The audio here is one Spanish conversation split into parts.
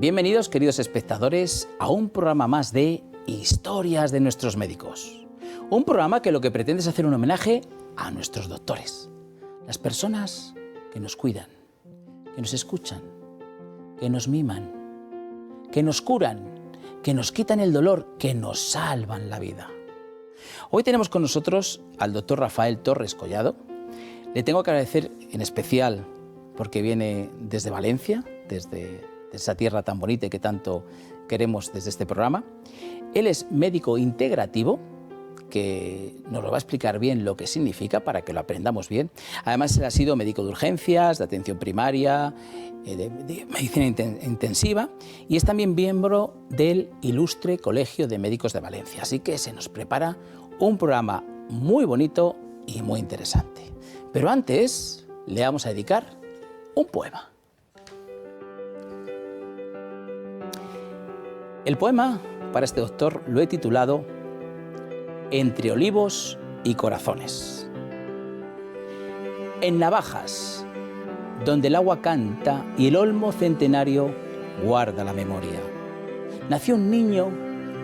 Bienvenidos, queridos espectadores, a un programa más de Historias de nuestros médicos. Un programa que lo que pretende es hacer un homenaje a nuestros doctores, las personas que nos cuidan, que nos escuchan, que nos miman, que nos curan, que nos quitan el dolor, que nos salvan la vida. Hoy tenemos con nosotros al doctor Rafael Torres Collado. Le tengo que agradecer en especial porque viene desde Valencia, desde esa tierra tan bonita y que tanto queremos desde este programa. Él es médico integrativo, que nos lo va a explicar bien lo que significa para que lo aprendamos bien. Además, él ha sido médico de urgencias, de atención primaria, de medicina intensiva, y es también miembro del Ilustre Colegio de Médicos de Valencia. Así que se nos prepara un programa muy bonito y muy interesante. Pero antes le vamos a dedicar un poema. El poema para este doctor lo he titulado Entre olivos y corazones. En Navajas, donde el agua canta y el olmo centenario guarda la memoria, nació un niño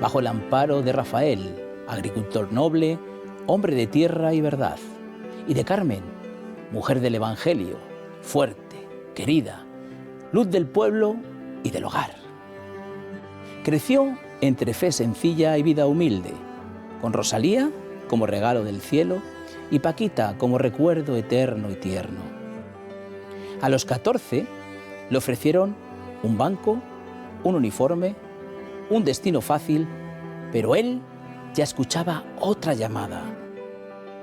bajo el amparo de Rafael, agricultor noble, hombre de tierra y verdad, y de Carmen, mujer del Evangelio, fuerte, querida, luz del pueblo y del hogar. Creció entre fe sencilla y vida humilde, con Rosalía como regalo del cielo y Paquita como recuerdo eterno y tierno. A los 14 le ofrecieron un banco, un uniforme, un destino fácil, pero él ya escuchaba otra llamada: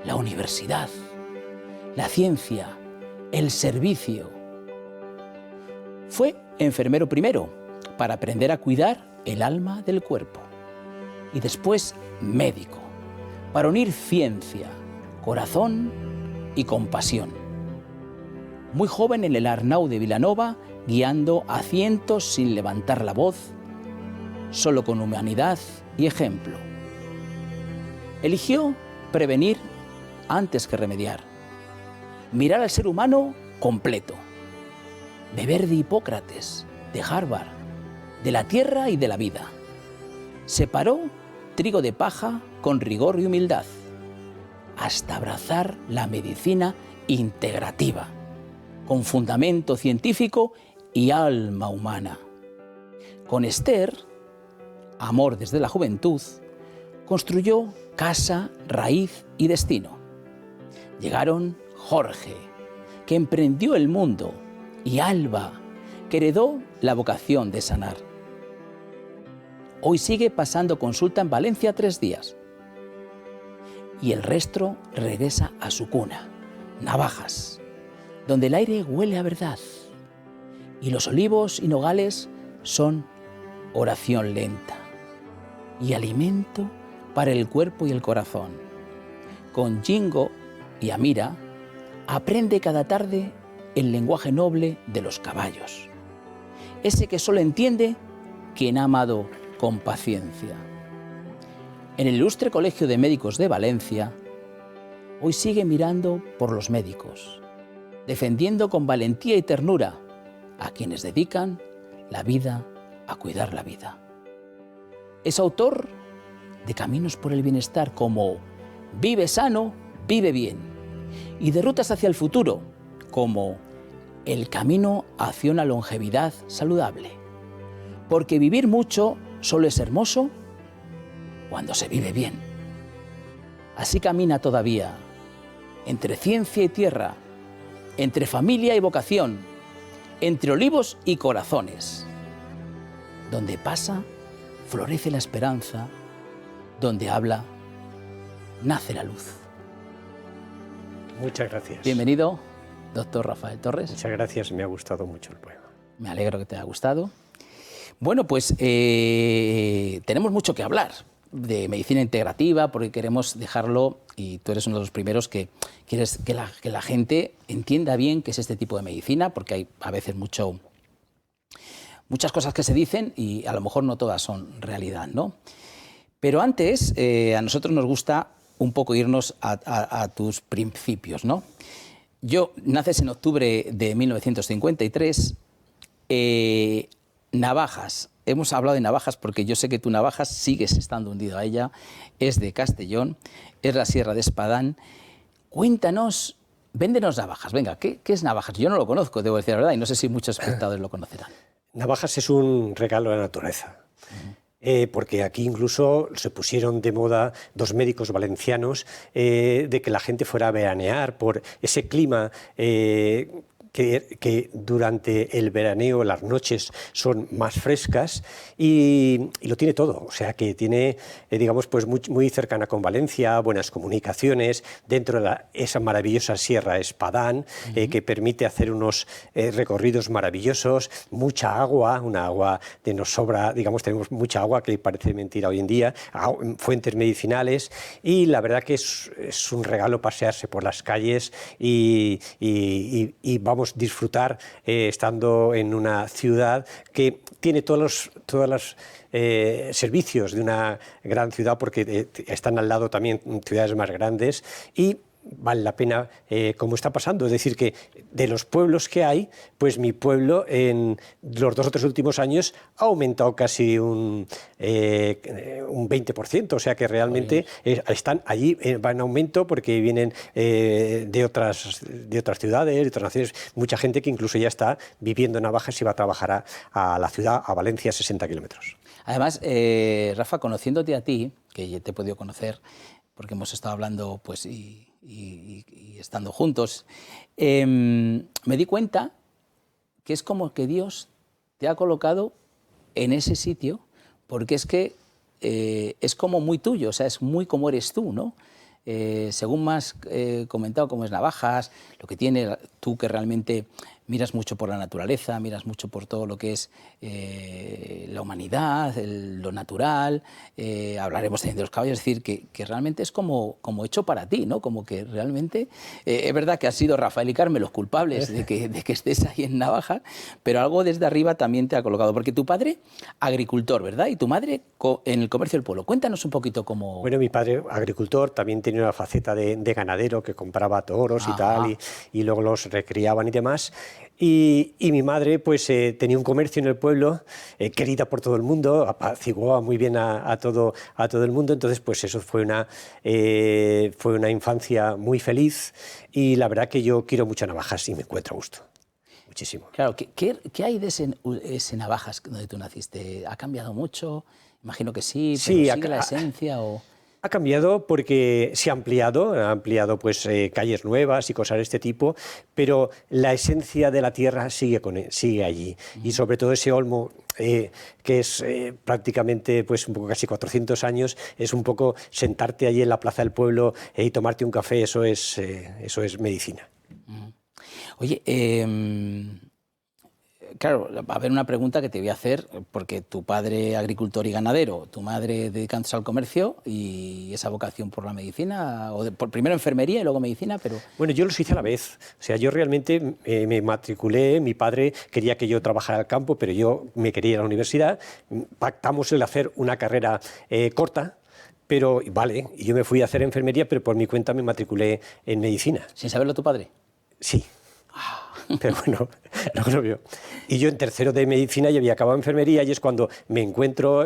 la universidad, la ciencia, el servicio. Fue enfermero primero, para aprender a cuidar el alma del cuerpo, y después médico, para unir ciencia, corazón y compasión. Muy joven en el Arnau de Vilanova, guiando a cientos sin levantar la voz, solo con humanidad y ejemplo. Eligió prevenir antes que remediar, mirar al ser humano completo, beber de Hipócrates, de Harvard, de la tierra y de la vida. Separó trigo de paja con rigor y humildad, hasta abrazar la medicina integrativa, con fundamento científico y alma humana. Con Esther, amor desde la juventud, construyó casa, raíz y destino. Llegaron Jorge, que emprendió el mundo, y Alba, que heredó la vocación de sanar. Hoy sigue pasando consulta en Valencia 3 días. Y el resto regresa a su cuna, Navajas, donde el aire huele a verdad. Y los olivos y nogales son oración lenta y alimento para el cuerpo y el corazón. Con Jingo y Amira aprende cada tarde el lenguaje noble de los caballos, ese que solo entiende quien ha amado con paciencia. En el Ilustre Colegio de Médicos de Valencia, hoy sigue mirando por los médicos, defendiendo con valentía y ternura a quienes dedican la vida a cuidar la vida. Es autor de Caminos por el Bienestar como Vive sano, vive bien, y de Rutas hacia el futuro como El camino hacia una longevidad saludable. Porque vivir mucho solo es hermoso cuando se vive bien. Así camina todavía, entre ciencia y tierra, entre familia y vocación, entre olivos y corazones. Donde pasa, florece la esperanza, donde habla, nace la luz. Muchas gracias. Bienvenido, doctor Rafael Torres. Muchas gracias, me ha gustado mucho el poema. Me alegro que te haya gustado. Bueno, pues tenemos mucho que hablar de medicina integrativa porque queremos dejarlo, y tú eres uno de los primeros que quieres que la gente entienda bien qué es este tipo de medicina, porque hay a veces muchas cosas que se dicen y a lo mejor no todas son realidad, ¿no? Pero antes, a nosotros nos gusta un poco irnos a tus principios, ¿no? Naces en octubre de 1953, Navajas. Hemos hablado de Navajas porque yo sé que tu Navajas sigues estando hundido a ella. Es de Castellón, es la Sierra de Espadán. Cuéntanos, véndenos Navajas. Venga, ¿qué es Navajas? Yo no lo conozco, debo decir la verdad, y no sé si muchos espectadores lo conocerán. Navajas es un regalo de la naturaleza. Porque aquí incluso se pusieron de moda dos médicos valencianos de que la gente fuera a veranear por ese clima que durante el veraneo las noches son más frescas y lo tiene todo, o sea que tiene, digamos, pues muy cercana con Valencia, buenas comunicaciones, dentro de esa maravillosa Sierra Espadán, que permite hacer unos recorridos maravillosos, mucha agua, una agua que nos sobra, digamos, tenemos mucha agua, que parece mentira hoy en día, fuentes medicinales, y la verdad que es un regalo pasearse por las calles y vamos disfrutar estando en una ciudad que tiene todos los servicios de una gran ciudad, porque están al lado también ciudades más grandes y vale la pena, como está pasando. Es decir, que de los pueblos que hay, pues mi pueblo en los 2 o 3 últimos años ha aumentado casi un 20%, o sea que realmente están allí, va en aumento porque vienen de otras ciudades, de otras naciones, mucha gente que incluso ya está viviendo en Navajas y va a trabajar a la ciudad, a Valencia, 60 kilómetros. Además, Rafa, conociéndote a ti, que ya te he podido conocer, porque hemos estado hablando pues, y estando juntos, me di cuenta que es como que Dios te ha colocado en ese sitio, porque es que es como muy tuyo, o sea, es muy como eres tú, ¿no? Según me has comentado cómo es Navajas, lo que tiene tú, que realmente miras mucho por la naturaleza, miras mucho por todo lo que es la humanidad, lo natural, hablaremos también de los caballos, es decir, que realmente es como hecho para ti, ¿no? Como que realmente, es verdad que has sido Rafael y Carmen los culpables de que estés ahí en Navajas, pero algo desde arriba también te ha colocado, porque tu padre, agricultor, ¿verdad? Y tu madre en el comercio del pueblo. Cuéntanos un poquito cómo... Bueno, mi padre, agricultor, también tenía una faceta de ganadero, que compraba toros y tal, y luego los recriaban y demás. Y mi madre pues tenía un comercio en el pueblo, querida por todo el mundo, apaciguaba muy bien a todo el mundo. Entonces pues eso fue una infancia muy feliz, y la verdad que yo quiero mucho Navajas y me encuentro a gusto, muchísimo. Claro, ¿qué hay de ese Navajas donde tú naciste? ¿Ha cambiado mucho? Imagino que sí, pero Sí, ¿sigue la esencia o...? Ha cambiado porque se ha ampliado pues, calles nuevas y cosas de este tipo, pero la esencia de la tierra sigue allí. Y sobre todo ese olmo, que es prácticamente pues, un poco casi 400 años, es un poco sentarte allí en la plaza del pueblo y tomarte un café, eso es medicina. Oye, claro, va a haber una pregunta que te voy a hacer, porque tu padre agricultor y ganadero, tu madre dedicándose al comercio, y esa vocación por la medicina, primero enfermería y luego medicina, pero... Bueno, yo los hice a la vez. O sea, yo realmente me matriculé, mi padre quería que yo trabajara al campo, pero yo me quería ir a la universidad. Pactamos el hacer una carrera corta, pero vale, y yo me fui a hacer enfermería, pero por mi cuenta me matriculé en medicina. ¿Sin saberlo tu padre? Sí. Pero bueno, no lo veo. Y yo en tercero de medicina ya había acabado enfermería, y es cuando me encuentro... O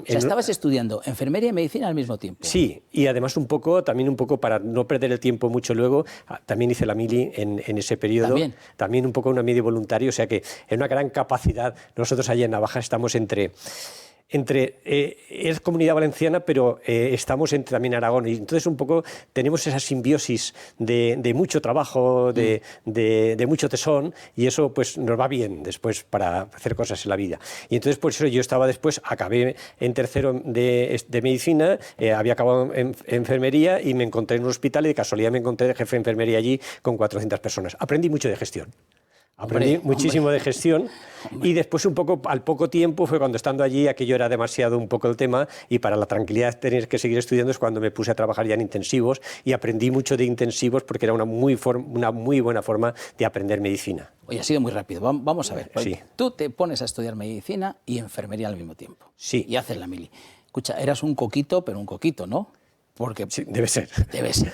sea, estabas estudiando enfermería y medicina al mismo tiempo. Sí, y además también un poco para no perder el tiempo mucho luego, también hice la mili en ese periodo. También un poco una mili voluntario, o sea que en una gran capacidad. Nosotros allá en Navajas estamos es Comunidad Valenciana, pero estamos también Aragón, y entonces un poco tenemos esa simbiosis de mucho trabajo, de mucho tesón, y eso pues nos va bien después para hacer cosas en la vida. Y entonces por eso yo acabé en tercero de medicina, había acabado en enfermería, y me encontré en un hospital, y de casualidad me encontré de jefe de enfermería allí con 400 personas. Aprendí mucho de gestión. Aprendí muchísimo de gestión, y después al poco tiempo fue cuando, estando allí, aquello era demasiado un poco el tema, y para la tranquilidad de tener que seguir estudiando es cuando me puse a trabajar ya en intensivos, y aprendí mucho de intensivos porque era una muy buena forma de aprender medicina. Oye, ha sido muy rápido. Vamos a ver. Sí. Tú te pones a estudiar medicina y enfermería al mismo tiempo. Sí. Y haces la mili. Escucha, eras un coquito, pero un coquito, ¿no? Porque Sí, debe ser. debe ser.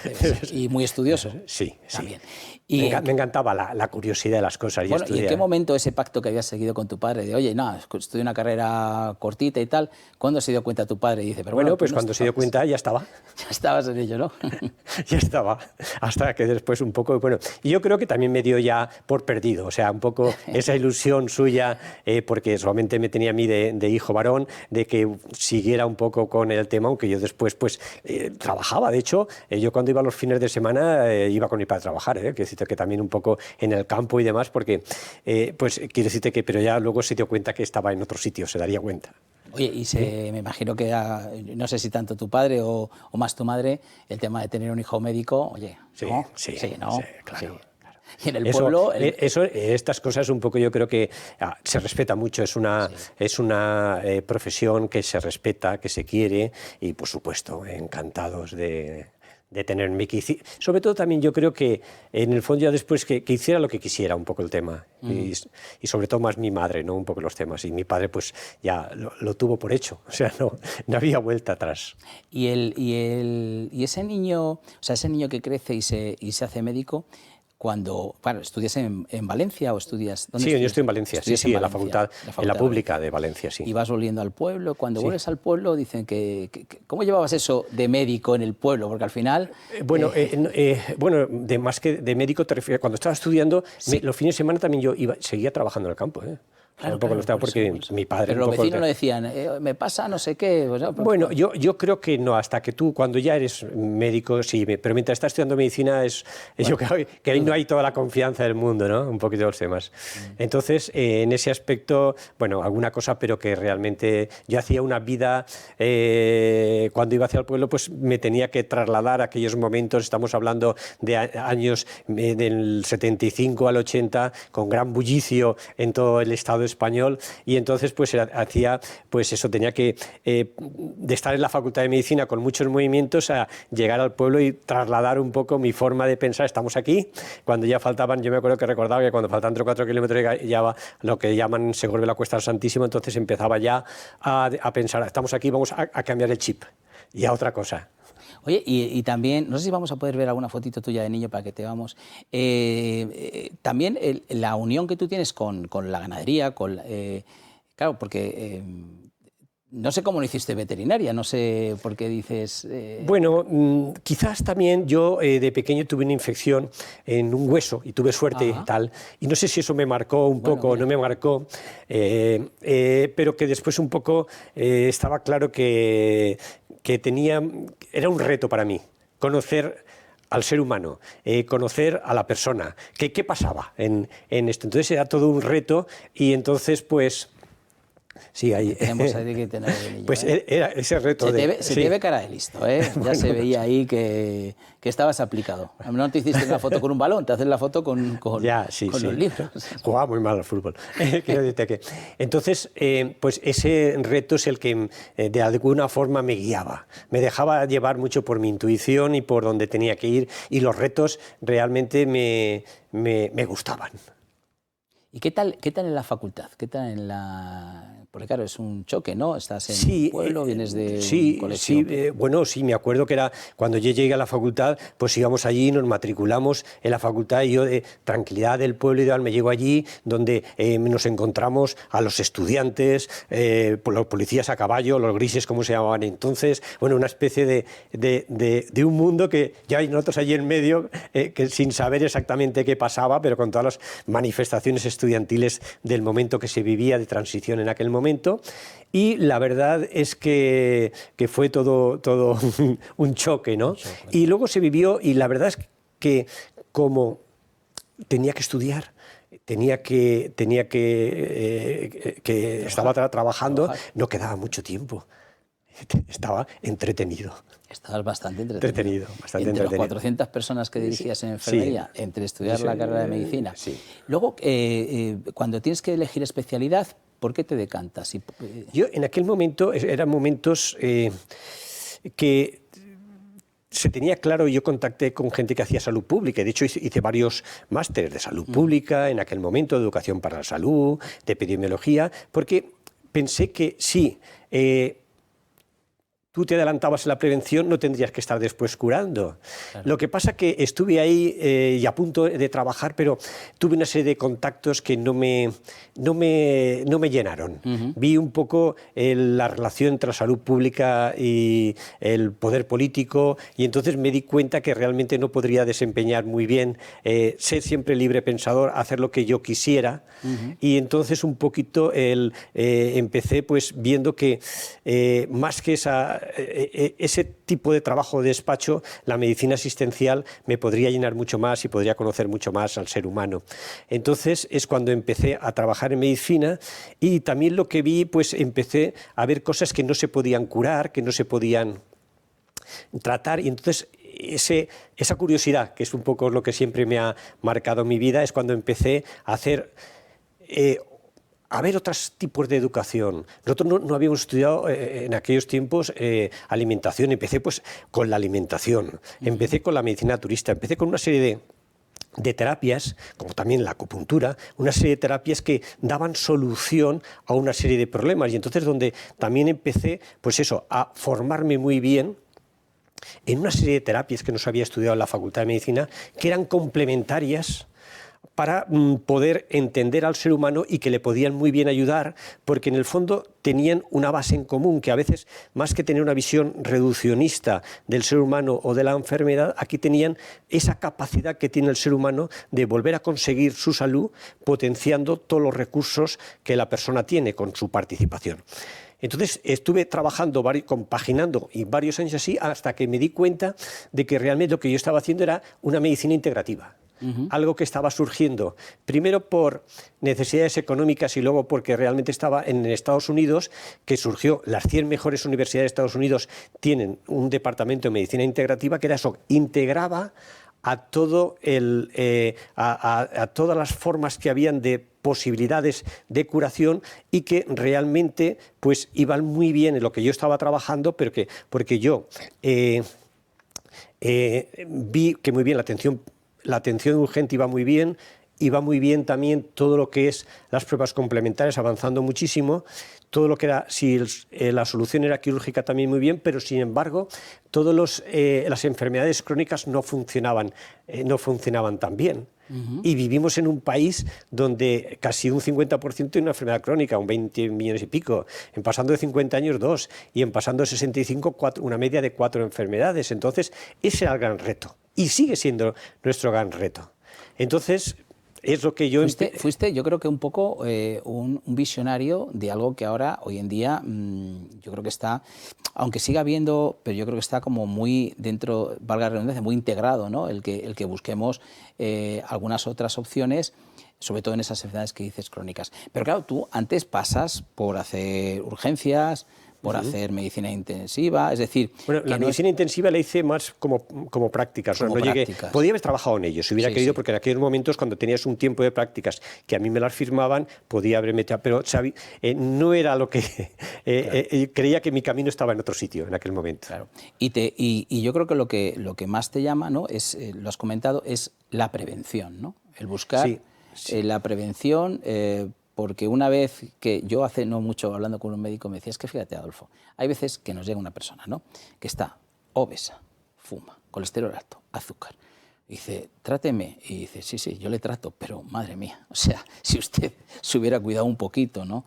Y muy estudioso. Sí, sí. También. Y, Me encantaba la curiosidad de las cosas. bueno, ¿y en estudiar. qué momento ese pacto que habías seguido con tu padre de, oye, no, estudié una carrera cortita y tal, ¿cuándo se dio cuenta tu padre? Y dice, pero Bueno, tú pues no cuando se dio estabas. cuenta ya estaba. Ya estabas en ello, ¿no? Ya estaba, hasta que después un poco, bueno, y yo creo que también me dio ya por perdido, o sea, un poco esa ilusión suya, porque solamente me tenía a mí de hijo varón, de que siguiera un poco con el tema, aunque yo después pues trabajaba, de hecho, yo cuando iba los fines de semana iba con mi padre a trabajar, quiero decirte que también un poco en el campo y demás, porque pues quiero decirte que, pero ya luego se dio cuenta que estaba en otro sitio, se daría cuenta. Oye, y me imagino que, no sé si tanto tu padre o más tu madre, el tema de tener un hijo médico, oye, Sí, ¿no? sí, ¿no? sí, claro. Y en el Eso, pueblo... estas cosas un poco yo creo que se respeta mucho, es una profesión que se respeta, que se quiere y por supuesto encantados de tenerme. Sobre todo también yo creo que en el fondo ya después que hiciera lo que quisiera un poco el tema y sobre todo más mi madre, ¿no? Un poco los temas y mi padre pues ya lo tuvo por hecho, o sea, no había vuelta atrás. Y ese niño, o sea, ese niño que crece y se hace médico, cuando, bueno, ¿estudias en Valencia o estudias? ¿Dónde Sí, yo estudias? estoy en Valencia, sí, Estudias en la facultad, en la de pública Valencia. de Valencia, sí. Y vas volviendo al pueblo. Cuando Sí. vuelves al pueblo, dicen ¿cómo llevabas eso de médico en el pueblo? Porque al final... Bueno, de más que de médico te refieres, cuando estaba estudiando, los fines de semana también yo seguía trabajando en el campo, Claro, un poco lo estaba por eso, porque por eso. mi padre... Pero los vecinos no decían, me pasa no sé qué. Pues, no, Bueno, yo creo que no, hasta que tú, cuando ya eres médico, sí, pero mientras estás estudiando medicina, yo creo que ahí no hay toda la confianza del mundo, ¿no? Un poquito los temas. Entonces, en ese aspecto, bueno, alguna cosa, pero que realmente yo hacía una vida, cuando iba hacia el pueblo, pues me tenía que trasladar a aquellos momentos, estamos hablando de años del 75 al 80, con gran bullicio en todo el Estado español, y entonces pues hacía, pues eso, tenía que de estar en la Facultad de Medicina con muchos movimientos a llegar al pueblo y trasladar un poco mi forma de pensar. Estamos aquí, cuando ya faltaban, yo me acuerdo que recordaba que cuando faltaban 3 o 4 kilómetros ya va lo que llaman Segorbe la Cuesta del Santísimo, entonces empezaba ya a pensar, estamos aquí, vamos a cambiar el chip y a otra cosa. Oye, y también, no sé si vamos a poder ver alguna fotito tuya de niño para que te vamos. También la unión que tú tienes con la ganadería, claro, porque no sé cómo lo hiciste veterinaria, no sé por qué dices... Bueno, quizás también yo de pequeño tuve una infección en un hueso y tuve suerte y tal, y no sé si eso me marcó un poco o no me marcó, pero que después un poco estaba claro que era un reto para mí, conocer al ser humano, conocer a la persona, qué pasaba en esto. Entonces era todo un reto y entonces pues... Sí, ahí. Tenemos ahí que tener el niño, pues era ese reto. Se te ve cara de listo, ¿eh? Ya bueno, se veía ahí que estabas aplicado. No te hiciste una foto con un balón, te haces la foto con los libros. Jugaba muy mal al fútbol. Quiero decirte que... Entonces, pues ese reto es el que de alguna forma me guiaba. Me dejaba llevar mucho por mi intuición y por donde tenía que ir, y los retos realmente me gustaban. ¿Y qué tal en la facultad? ¿Qué tal en la...? Porque claro, es un choque, ¿no? Estás en un pueblo, vienes de un colegio. Sí, bueno, sí, me acuerdo que era cuando yo llegué a la facultad, pues íbamos allí, nos matriculamos en la facultad y yo de tranquilidad del pueblo ideal me llego allí donde nos encontramos a los estudiantes, los policías a caballo, los grises, como se llamaban entonces, bueno, una especie de un mundo que ya hay nosotros allí en medio, que sin saber exactamente qué pasaba, pero con todas las manifestaciones estudiantiles del momento que se vivía de transición en aquel momento. Y la verdad es que fue todo un choque, ¿no? Y luego se vivió, y la verdad es que como tenía que estudiar, estaba trabajando, no quedaba mucho tiempo. Estaba entretenido. Estabas bastante entretenido. Entre las 400 personas que dirigías en enfermería, entre estudiar la carrera de medicina. Sí. Luego, cuando tienes que elegir especialidad, ¿por qué te decantas? Yo en aquel momento, eran momentos que se tenía claro, yo contacté con gente que hacía salud pública, de hecho hice varios másteres de salud pública, en aquel momento, de educación para la salud, de epidemiología, porque pensé que sí, tú te adelantabas en la prevención, no tendrías que estar después curando. Claro. Lo que pasa que estuve ahí y a punto de trabajar, pero tuve una serie de contactos que no me llenaron. Vi un poco la relación entre la salud pública y el poder político, y entonces me di cuenta que realmente no podría desempeñar muy bien, ser siempre libre pensador, hacer lo que yo quisiera, y entonces un poquito empecé pues viendo que más que ese tipo de trabajo de despacho, la medicina asistencial me podría llenar mucho más y podría conocer mucho más al ser humano. Entonces es cuando empecé a trabajar en medicina, y también lo que vi, pues empecé a ver cosas que no se podían curar, que no se podían tratar, y entonces esa curiosidad, que es un poco lo que siempre me ha marcado mi vida, es cuando empecé a hacer a ver otros tipos de educación. Nosotros no habíamos estudiado en aquellos tiempos alimentación. Empecé pues con la alimentación, empecé con la medicina naturista, empecé con una serie de terapias, como también la acupuntura, una serie de terapias que daban solución a una serie de problemas, y entonces donde también empecé pues eso, a formarme muy bien en una serie de terapias que no se había estudiado en la Facultad de Medicina, que eran complementarias para poder entender al ser humano y que le podían muy bien ayudar, porque en el fondo tenían una base en común, que a veces, más que tener una visión reduccionista del ser humano o de la enfermedad, aquí tenían esa capacidad que tiene el ser humano de volver a conseguir su salud, potenciando todos los recursos que la persona tiene con su participación. Entonces estuve trabajando, compaginando y varios años así, hasta que me di cuenta de que realmente lo que yo estaba haciendo era una medicina integrativa. Algo que estaba surgiendo, primero por necesidades económicas y luego porque realmente estaba en Estados Unidos, que surgió, las 100 mejores universidades de Estados Unidos tienen un departamento de medicina integrativa, que era eso, integraba a todas las formas que habían de posibilidades de curación, y que realmente pues iban muy bien en lo que yo estaba trabajando, pero porque yo vi que muy bien la atención urgente iba muy bien también todo lo que es las pruebas complementarias, avanzando muchísimo, todo lo que era, si la solución era quirúrgica también muy bien, pero sin embargo todas las enfermedades crónicas no funcionaban tan bien. Y vivimos en un país donde casi un 50% tiene una enfermedad crónica, un 20 millones y pico, en pasando de 50 años 2, y en pasando de 65 una media de 4 enfermedades. Entonces ese era el gran reto, y sigue siendo nuestro gran reto. Entonces es lo que yo... Fuiste, yo creo que un poco un visionario de algo que ahora, hoy en día, yo creo que está, aunque siga habiendo, pero yo creo que está como muy dentro, valga la redundancia, muy integrado, ¿no? El que busquemos algunas otras opciones, sobre todo en esas enfermedades que dices crónicas. Pero claro, tú antes pasas por hacer urgencias, por hacer medicina intensiva, es decir... Bueno, la medicina intensiva la hice más como prácticas. Como prácticas. Podía haber trabajado en ello, si hubiera querido, porque en aquellos momentos, cuando tenías un tiempo de prácticas que a mí me las firmaban, podía haberme metido, pero no era lo que... creía que mi camino estaba en otro sitio en aquel momento. Claro. Y yo creo que lo que más te llama, ¿no? Lo has comentado, es la prevención, ¿no? El buscar la prevención... porque una vez que yo hace no mucho hablando con un médico me decía, es que fíjate, Adolfo, hay veces que nos llega una persona, ¿no?, que está obesa, fuma, colesterol alto, azúcar. Y dice, tráteme. Y dice, sí, yo le trato, pero madre mía, o sea, si usted se hubiera cuidado un poquito, ¿no?,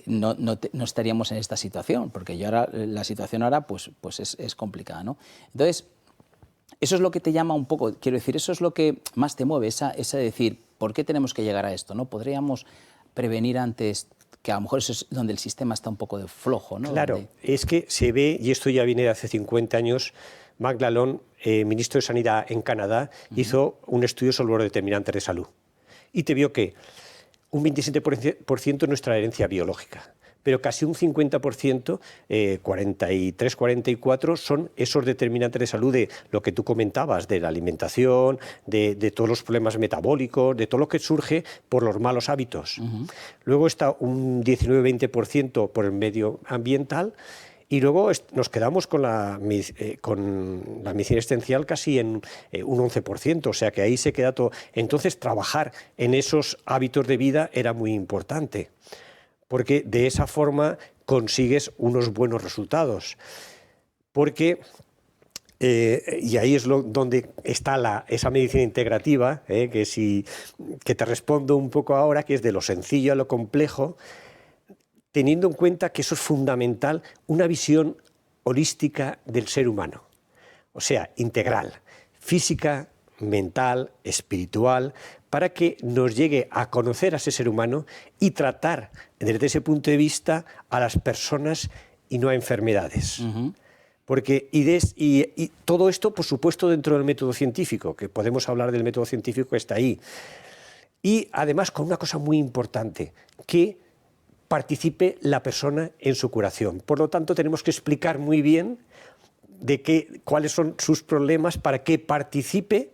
no estaríamos en esta situación, porque la situación ahora pues es complicada, ¿no? Entonces, eso es lo que te llama un poco, quiero decir, eso es lo que más te mueve, esa decir, ¿por qué tenemos que llegar a esto? ¿No? Podríamos prevenir antes, que a lo mejor eso es donde el sistema está un poco de flojo, ¿no? Claro, es que se ve, y esto ya viene de hace 50 años, Marc Lalonde, ministro de Sanidad en Canadá, hizo un estudio sobre los determinantes de salud, y te vio que un 27% es nuestra herencia biológica, pero casi un 50%, 43, 44, son esos determinantes de salud de lo que tú comentabas, de la alimentación, de todos los problemas metabólicos, de todo lo que surge por los malos hábitos. Luego está un 19-20% por el medio ambiental, y luego nos quedamos con la medicina existencial casi en un 11%, o sea que ahí se queda todo. Entonces, trabajar en esos hábitos de vida era muy importante, porque de esa forma consigues unos buenos resultados. Porque, y ahí es donde está esa medicina integrativa, que te respondo un poco ahora, que es de lo sencillo a lo complejo, teniendo en cuenta que eso es fundamental, una visión holística del ser humano, o sea, integral, física, mental, espiritual, para que nos llegue a conocer a ese ser humano y tratar desde ese punto de vista a las personas y no a enfermedades. Porque, y todo esto, por supuesto, dentro del método científico, que podemos hablar del método científico que está ahí. Y además con una cosa muy importante, que participe la persona en su curación. Por lo tanto, tenemos que explicar muy bien cuáles son sus problemas para que participe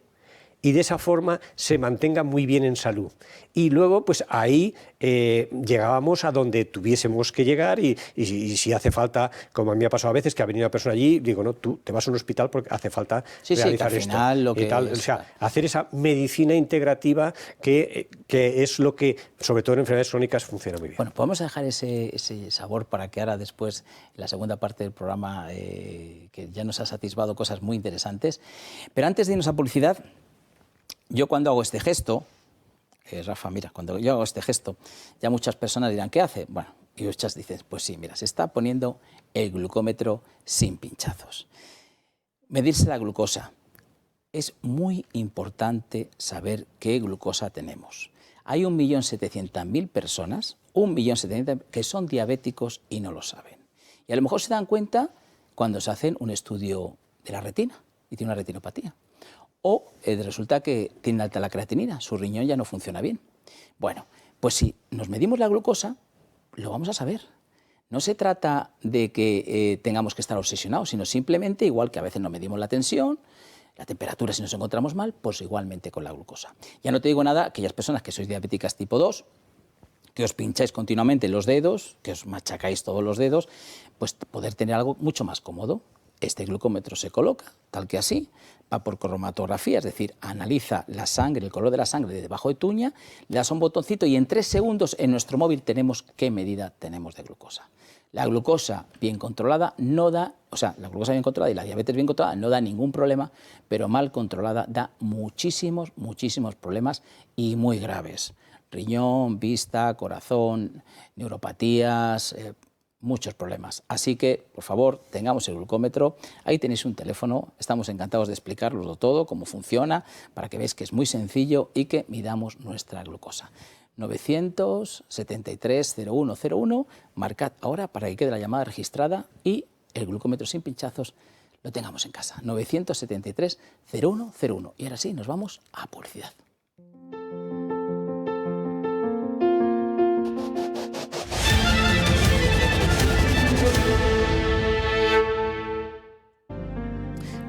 y de esa forma se mantenga muy bien en salud. Y luego, pues ahí llegábamos a donde tuviésemos que llegar y si hace falta, como a mí me ha pasado a veces, que ha venido una persona allí, digo, no, tú te vas a un hospital porque hace falta realizar que al final esto. Lo que o sea, hacer esa medicina integrativa que es lo que, sobre todo en enfermedades crónicas, funciona muy bien. Bueno, podemos dejar ese sabor para que ahora después, en la segunda parte del programa, que ya nos ha satisfado cosas muy interesantes. Pero antes de irnos a publicidad, yo cuando hago este gesto, Rafa, mira, cuando yo hago este gesto, ya muchas personas dirán, ¿qué hace? Bueno, y muchas dicen, pues sí, mira, se está poniendo el glucómetro sin pinchazos. Medirse la glucosa. Es muy importante saber qué glucosa tenemos. Hay 1.700.000 personas, 1.700.000 que son diabéticos y no lo saben. Y a lo mejor se dan cuenta cuando se hacen un estudio de la retina y tiene una retinopatía. O resulta que tiene alta la creatinina, su riñón ya no funciona bien. Bueno, pues si nos medimos la glucosa, lo vamos a saber. No se trata de que tengamos que estar obsesionados, sino simplemente, igual que a veces nos medimos la tensión, la temperatura si nos encontramos mal, pues igualmente con la glucosa. Ya no te digo nada, aquellas personas que sois diabéticas tipo 2, que os pincháis continuamente los dedos, que os machacáis todos los dedos, pues poder tener algo mucho más cómodo. Este glucómetro se coloca, tal que así, va por cromatografía, es decir, analiza la sangre, el color de la sangre de debajo de tu uña, le das un botoncito y en 3 segundos en nuestro móvil tenemos qué medida tenemos de glucosa. La glucosa bien controlada no da, o sea, la glucosa bien controlada y la diabetes bien controlada no da ningún problema, pero mal controlada da muchísimos problemas y muy graves. Riñón, vista, corazón, neuropatías, muchos problemas. Así que, por favor, tengamos el glucómetro. Ahí tenéis un teléfono. Estamos encantados de explicaroslo todo, cómo funciona, para que veáis que es muy sencillo y que midamos nuestra glucosa. 973-0101. Marcad ahora para que quede la llamada registrada y el glucómetro sin pinchazos lo tengamos en casa. 973-0101. Y ahora sí, nos vamos a publicidad.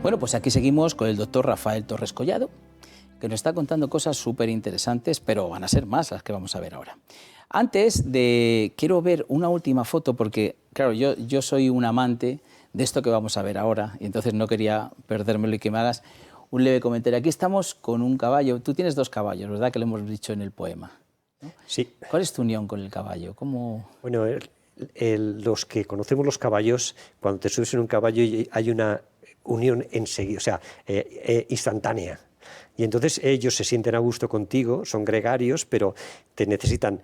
Bueno, pues aquí seguimos con el doctor Rafael Torres Collado, que nos está contando cosas súper interesantes, pero van a ser más las que vamos a ver ahora. Antes quiero ver una última foto, porque, claro, yo soy un amante de esto que vamos a ver ahora, y entonces no quería perdérmelo y que me hagas un leve comentario. Aquí estamos con un caballo. Tú tienes 2 caballos, ¿verdad? Que lo hemos dicho en el poema, ¿no? Sí. ¿Cuál es tu unión con el caballo? ¿Cómo...? Bueno, los que conocemos los caballos, cuando te subes en un caballo hay una unión enseguida, o sea, instantánea. Y entonces ellos se sienten a gusto contigo, son gregarios, pero te necesitan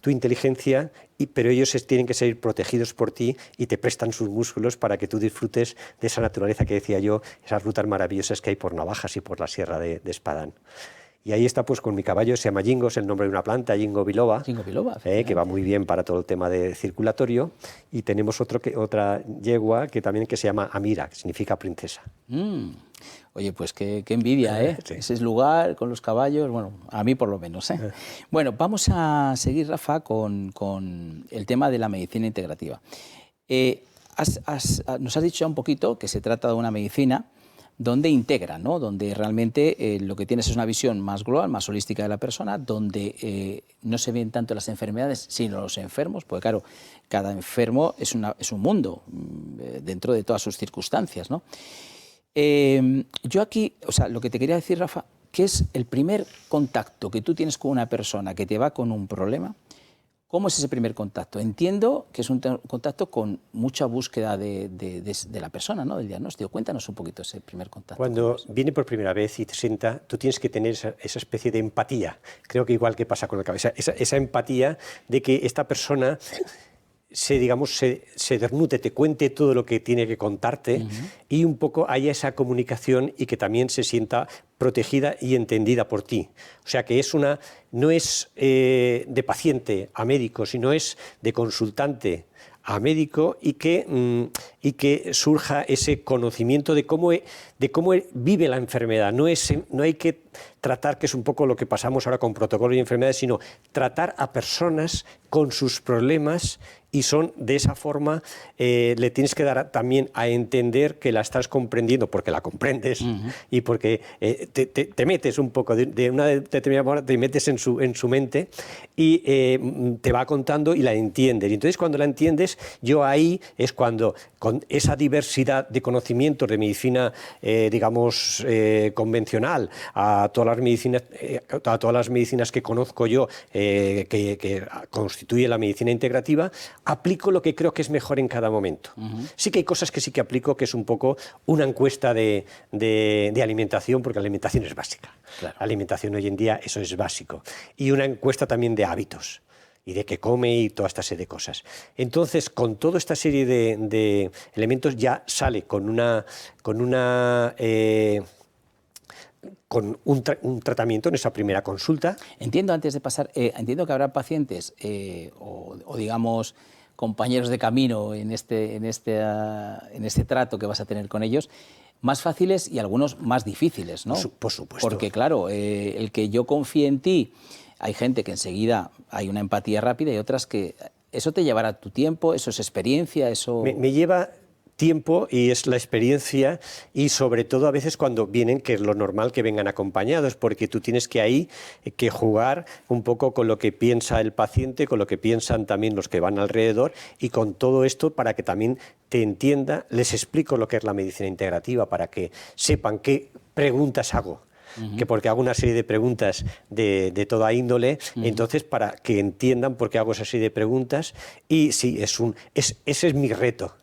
tu inteligencia, pero ellos tienen que ser protegidos por ti y te prestan sus músculos para que tú disfrutes de esa naturaleza que decía yo, esas rutas maravillosas que hay por Navajas y por la Sierra de Espadán. Y ahí está pues con mi caballo, se llama Jingo, es el nombre de una planta, Ginkgo biloba, que va muy bien para todo el tema de circulatorio. Y tenemos otra yegua que se llama Amira, que significa princesa. Oye, pues qué envidia, ¿eh? Sí. Ese lugar con los caballos, bueno, a mí por lo menos, ¿eh? Bueno, vamos a seguir, Rafa, con el tema de la medicina integrativa. Nos has dicho ya un poquito que se trata de una medicina donde integra, ¿no? Donde realmente lo que tienes es una visión más global, más holística de la persona, donde no se ven tanto las enfermedades, sino los enfermos, porque claro, cada enfermo es un mundo dentro de todas sus circunstancias, ¿no? Yo aquí, o sea, lo que te quería decir, Rafa, que es el primer contacto que tú tienes con una persona que te va con un problema, ¿Cómo es ese primer contacto? Entiendo que es un contacto con mucha búsqueda de la persona, ¿no? Del diagnóstico. Cuéntanos un poquito ese primer contacto. Cuando viene por primera vez y te sienta, tú tienes que tener esa especie de empatía. Creo que igual que pasa con la cabeza, esa empatía de que esta persona se desnude, te cuente todo lo que tiene que contarte y un poco haya esa comunicación y que también se sienta protegida y entendida por ti. O sea que no es de paciente a médico, sino es de consultante a médico y que surja ese conocimiento de cómo vive la enfermedad. No hay que tratar, que es un poco lo que pasamos ahora con protocolos y enfermedades, sino tratar a personas con sus problemas y son de esa forma, le tienes que dar también a entender que la estás comprendiendo, porque la comprendes y porque te metes un poco, de una determinada manera te metes en su mente y te va contando y la entiendes. Y entonces cuando la entiendes, yo ahí es cuando, con esa diversidad de conocimientos de medicina, convencional, a todas las medicinas que conozco yo, que constituye la medicina integrativa, aplico lo que creo que es mejor en cada momento. Sí que hay cosas que sí que aplico, que es un poco una encuesta de alimentación, porque la alimentación es básica. Claro. La alimentación hoy en día, eso es básico. Y una encuesta también de hábitos y de qué come y toda esta serie de cosas. Entonces, con toda esta serie de elementos ya sale con un tratamiento en esa primera consulta. Entiendo, antes de pasar, entiendo que habrá pacientes o digamos compañeros de camino en este trato que vas a tener con ellos, más fáciles y algunos más difíciles, ¿no? Por supuesto. Porque claro, el que yo confíe en ti, hay gente que enseguida hay una empatía rápida y otras que eso te llevará tu tiempo, eso es experiencia, eso... Me lleva tiempo y es la experiencia y sobre todo a veces cuando vienen, que es lo normal que vengan acompañados, porque tú tienes que jugar un poco con lo que piensa el paciente, con lo que piensan también los que van alrededor y con todo esto para que también te entienda. Les explico lo que es la medicina integrativa para que sepan qué preguntas hago. Que porque hago una serie de preguntas de toda índole, entonces para que entiendan por qué hago esa serie de preguntas y sí, ese es mi reto.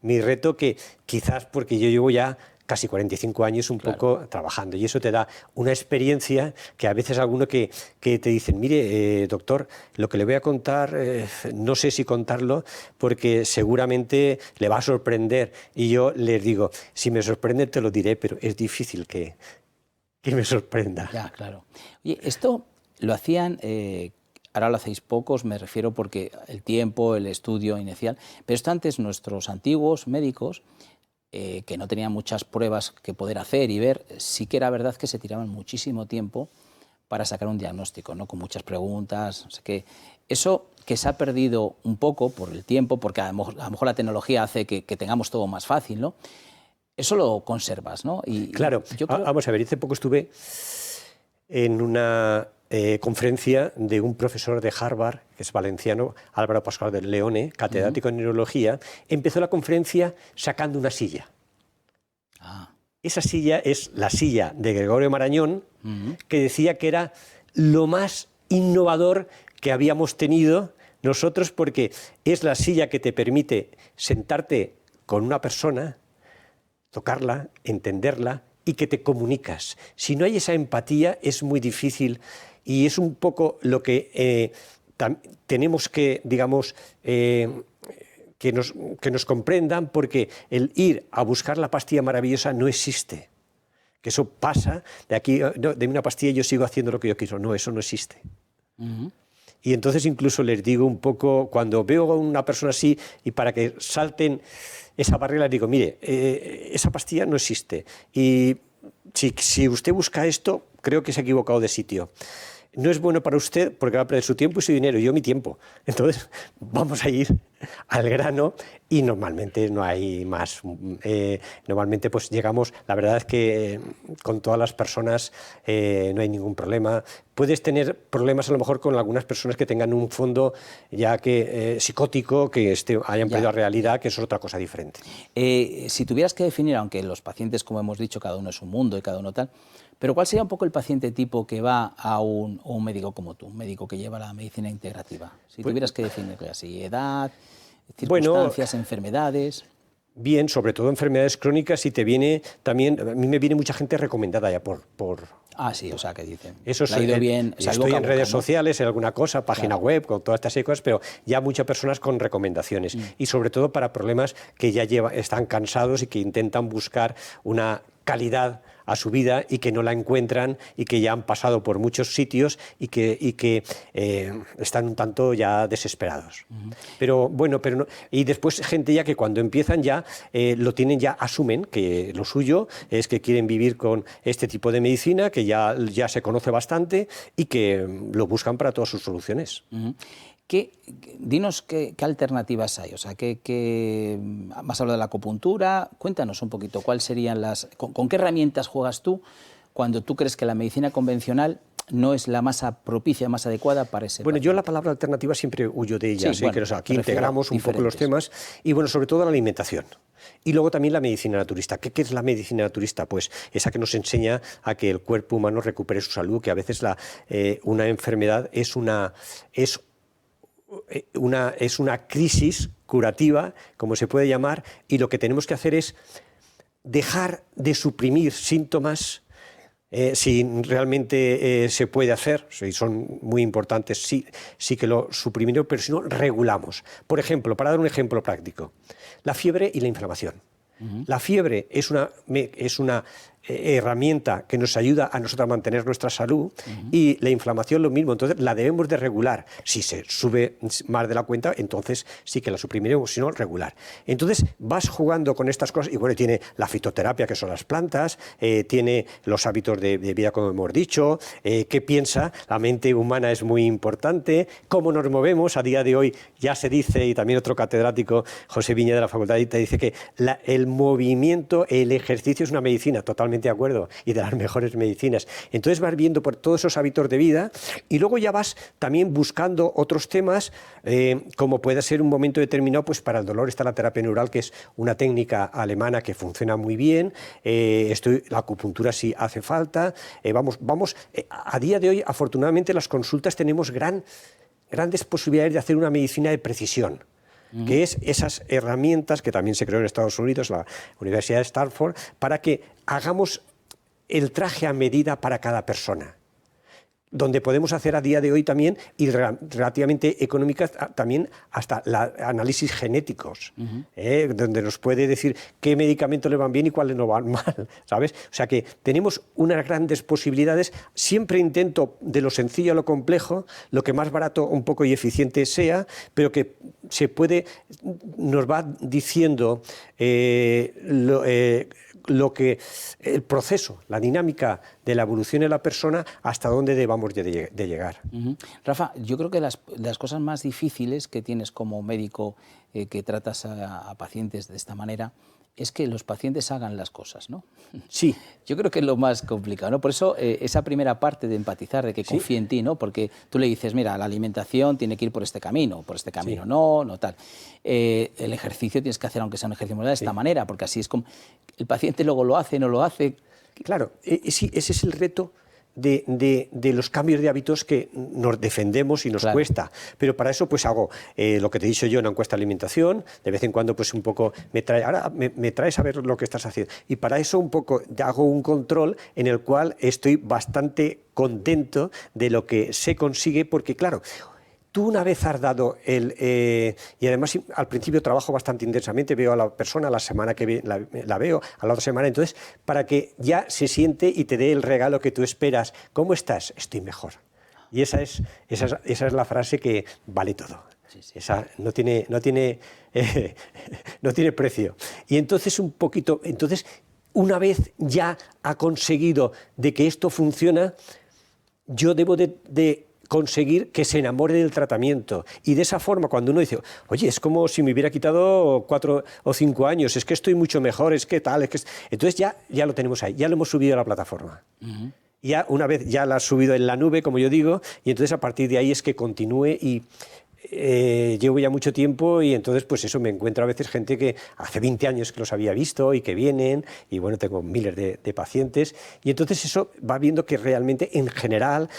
Mi reto que quizás porque yo llevo ya casi 45 años un poco trabajando y eso te da una experiencia que a veces alguno que te dicen, mire, doctor, lo que le voy a contar, no sé si contarlo porque seguramente le va a sorprender. Y yo les digo, si me sorprende te lo diré, pero es difícil que me sorprenda. Ya, claro. Oye, esto lo hacían... Ahora lo hacéis pocos, me refiero porque el tiempo, el estudio inicial, pero esto antes nuestros antiguos médicos, que no tenían muchas pruebas que poder hacer y ver, sí que era verdad que se tiraban muchísimo tiempo para sacar un diagnóstico, ¿no? Con muchas preguntas, no sé qué. Eso que se ha perdido un poco por el tiempo, porque a lo mejor la tecnología hace que tengamos todo más fácil, ¿no? Eso lo conservas, ¿no? Claro, yo creo... Vamos a ver, hace poco estuve en una... conferencia de un profesor de Harvard, que es valenciano, Álvaro Pascual de Leone, catedrático en neurología, empezó la conferencia sacando una silla. Esa silla es la silla de Gregorio Marañón, que decía que era lo más innovador que habíamos tenido nosotros, porque es la silla que te permite sentarte con una persona, tocarla, entenderla, y que te comunicas. Si no hay esa empatía es muy difícil y es un poco lo que tenemos que, digamos, que nos comprendan, porque el ir a buscar la pastilla maravillosa no existe. Que eso pasa, de aquí, de una pastilla yo sigo haciendo lo que yo quiero. No, eso no existe. Y entonces incluso les digo un poco, cuando veo a una persona así, y para que salten esa barrera, les digo, mire, esa pastilla no existe. Y si usted busca esto, creo que se ha equivocado de sitio. No es bueno para usted porque va a perder su tiempo y su dinero, y yo mi tiempo. Entonces, vamos a ir al grano y normalmente no hay más. Normalmente pues llegamos, la verdad es que con todas las personas no hay ningún problema. Puedes tener problemas a lo mejor con algunas personas que tengan un fondo ya que psicótico, que hayan perdido la realidad, que eso es otra cosa diferente. Si tuvieras que definir, aunque los pacientes, como hemos dicho, cada uno es un mundo y cada uno tal, pero ¿cuál sería un poco el paciente tipo que va a un médico como tú, un médico que lleva la medicina integrativa? Si tuvieras que definirlo así, edad, circunstancias, enfermedades. Bien, sobre todo enfermedades crónicas, y te viene también, a mí me viene mucha gente recomendada ya por Ah, sí, o sea, que dicen. Eso ha ido bien, estoy en redes sociales, en alguna cosa, página web, con todas estas cosas, pero ya muchas personas con recomendaciones. Y sobre todo para problemas que ya están cansados y que intentan buscar una calidad a su vida y que no la encuentran y que ya han pasado por muchos sitios y que están un tanto ya desesperados. Pero bueno, y después gente ya que cuando empiezan ya lo tienen, ya asumen que lo suyo es que quieren vivir con este tipo de medicina, que ya se conoce bastante y que lo buscan para todas sus soluciones. Dinos qué alternativas hay, o sea, has hablado de la acupuntura, cuéntanos un poquito, ¿cuáles serían con qué herramientas juegas tú cuando tú crees que la medicina convencional no es la más propicia, más adecuada para ese Bueno, paciente? yo la palabra alternativa siempre huyo de ella, sí, bueno, que aquí integramos un poco los temas, y bueno, sobre todo la alimentación. Y luego también la medicina naturista. ¿Qué es la medicina naturista? Pues esa que nos enseña a que el cuerpo humano recupere su salud, que a veces una enfermedad es una crisis curativa, como se puede llamar, y lo que tenemos que hacer es dejar de suprimir síntomas, si realmente se puede hacer, si son muy importantes, sí que lo suprimimos, pero si no, regulamos. Por ejemplo, para dar un ejemplo práctico, la fiebre y la inflamación. La fiebre es una herramienta que nos ayuda a nosotros a mantener nuestra salud, y la inflamación lo mismo, entonces la debemos de regular. Si se sube más de la cuenta, entonces sí que la suprimiremos, si no, regular. Entonces vas jugando con estas cosas, y bueno, tiene la fitoterapia, que son las plantas, tiene los hábitos de vida, como hemos dicho, qué piensa, la mente humana es muy importante, cómo nos movemos. A día de hoy ya se dice, y también otro catedrático, José Viña de la Facultad, te dice que el movimiento, el ejercicio es una medicina, totalmente de acuerdo, y de las mejores medicinas. Entonces vas viendo por todos esos hábitos de vida, y luego ya vas también buscando otros temas, como puede ser un momento determinado, pues para el dolor está la terapia neural, que es una técnica alemana que funciona muy bien, la acupuntura sí hace falta, a día de hoy, afortunadamente, las consultas tenemos grandes posibilidades de hacer una medicina de precisión, que es esas herramientas que también se creó en Estados Unidos, la Universidad de Stanford, para que hagamos el traje a medida para cada persona, donde podemos hacer a día de hoy también, y relativamente económicas, también hasta análisis genéticos, donde nos puede decir qué medicamentos le van bien y cuáles no van mal, ¿sabes? O sea que tenemos unas grandes posibilidades. Siempre intento, de lo sencillo a lo complejo, lo que más barato un poco y eficiente sea, pero que nos va diciendo el proceso, la dinámica de la evolución de la persona, hasta dónde debamos de llegar. Rafa, yo creo que las cosas más difíciles que tienes como médico que tratas a pacientes de esta manera es que los pacientes hagan las cosas, ¿no? Sí. Yo creo que es lo más complicado, ¿no? Por eso esa primera parte de empatizar, de que confíe en ti, ¿no? Porque tú le dices, mira, la alimentación tiene que ir por este camino no tal. El ejercicio tienes que hacer, aunque sea un ejercicio de esta manera, porque así es como el paciente luego lo hace, no lo hace. Claro, sí, ese es el reto de los cambios de hábitos que nos defendemos y nos cuesta. Pero para eso pues hago lo que te he dicho yo, una encuesta de alimentación, de vez en cuando pues un poco me traes a ver lo que estás haciendo. Y para eso un poco hago un control en el cual estoy bastante contento de lo que se consigue, porque claro, tú una vez has dado y además al principio trabajo bastante intensamente, veo a la persona, la semana que viene la veo, a la otra semana, entonces para que ya se siente y te dé el regalo que tú esperas. ¿Cómo estás? Estoy mejor. Y esa es la frase que vale todo. Sí. Esa no tiene precio. Y entonces una vez ya ha conseguido de que esto funciona, yo debo de conseguir que se enamore del tratamiento. Y de esa forma, cuando uno dice, oye, es como si me hubiera quitado 4 o 5 años, es que estoy mucho mejor, es que tal, es que... Entonces ya lo tenemos ahí, ya lo hemos subido a la plataforma. Ya una vez ya la has subido en la nube, como yo digo, y entonces a partir de ahí es que continúe y... llevo ya mucho tiempo y entonces pues eso, me encuentro a veces gente que hace 20 años que los había visto y que vienen, y bueno, tengo miles de pacientes, y entonces eso va viendo que realmente en general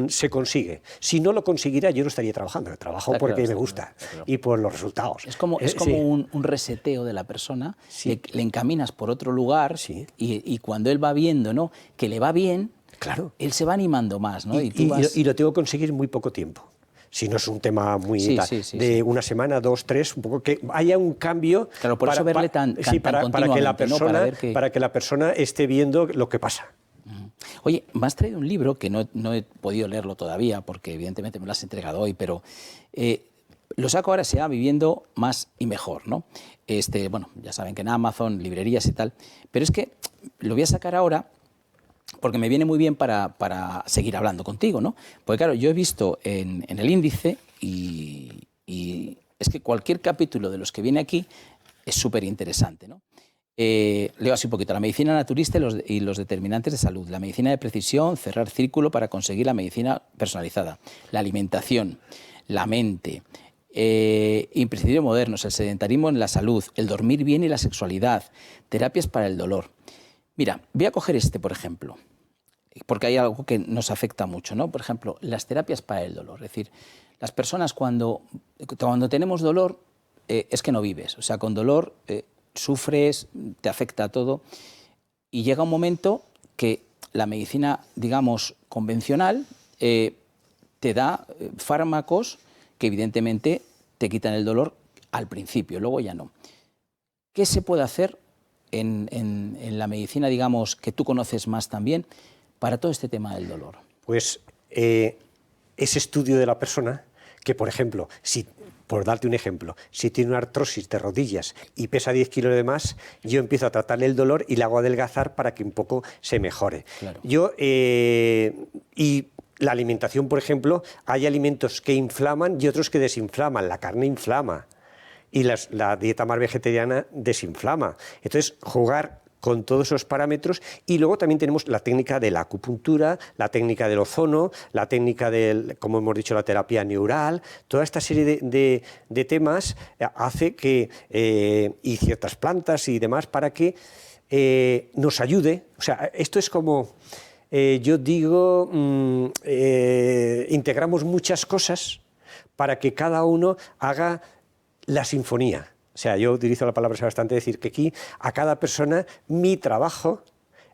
se consigue. Si no lo consiguiera, yo no estaría trabajando. Trabajo Está porque claro, me gusta y por los resultados. Es como Sí. un reseteo de la persona, Sí. le encaminas por otro lugar Sí. y cuando él va viendo, ¿no?, que le va bien, Claro. él se va animando más, ¿no? Y lo tengo que conseguir en muy poco tiempo. Si no es un tema muy Sí, tal, sí, de una semana, 2, 3, un poco que haya un cambio. Claro, por eso verle tan para que la continuamente, ¿no? persona, Ver para que la persona esté viendo lo que pasa. Oye, me has traído un libro que no he podido leerlo todavía porque evidentemente me lo has entregado hoy, pero lo saco ahora, se llama Viviendo Más y Mejor, ¿no? Bueno, ya saben que en Amazon, librerías y tal, pero es que lo voy a sacar ahora porque me viene muy bien para seguir hablando contigo, ¿no? Porque claro, yo he visto en el índice y es que cualquier capítulo de los que viene aquí es súper interesante, ¿no? Leo así un poquito: la medicina naturista y los determinantes de salud, la medicina de precisión, cerrar círculo para conseguir la medicina personalizada, la alimentación, la mente, imprescindible modernos, el sedentarismo en la salud, el dormir bien y la sexualidad, terapias para el dolor. Mira, voy a coger por ejemplo, porque hay algo que nos afecta mucho, ¿no? Por ejemplo, las terapias para el dolor. Es decir, las personas cuando tenemos dolor, es que no vives. O sea, con dolor sufres, te afecta a todo. Y llega un momento que la medicina, digamos, convencional, te da fármacos que evidentemente te quitan el dolor al principio, luego ya no. ¿Qué se puede hacer en la medicina, digamos, que tú conoces más también, para todo este tema del dolor? Pues ese estudio de la persona, que por ejemplo, por darte un ejemplo, si tiene una artrosis de rodillas y pesa 10 kilos de más, yo empiezo a tratarle el dolor y le hago adelgazar para que un poco se mejore. Claro. Y la alimentación, por ejemplo, hay alimentos que inflaman y otros que desinflaman. La carne inflama y la dieta más vegetariana desinflama. Entonces, jugar con todos esos parámetros, y luego también tenemos la técnica de la acupuntura, la técnica del ozono, la técnica como hemos dicho, la terapia neural. Toda esta serie de temas hace que, y ciertas plantas y demás, para que nos ayude. O sea, esto es como, yo digo, integramos muchas cosas para que cada uno haga la sinfonía. O sea, yo utilizo la palabra bastante, decir que aquí a cada persona mi trabajo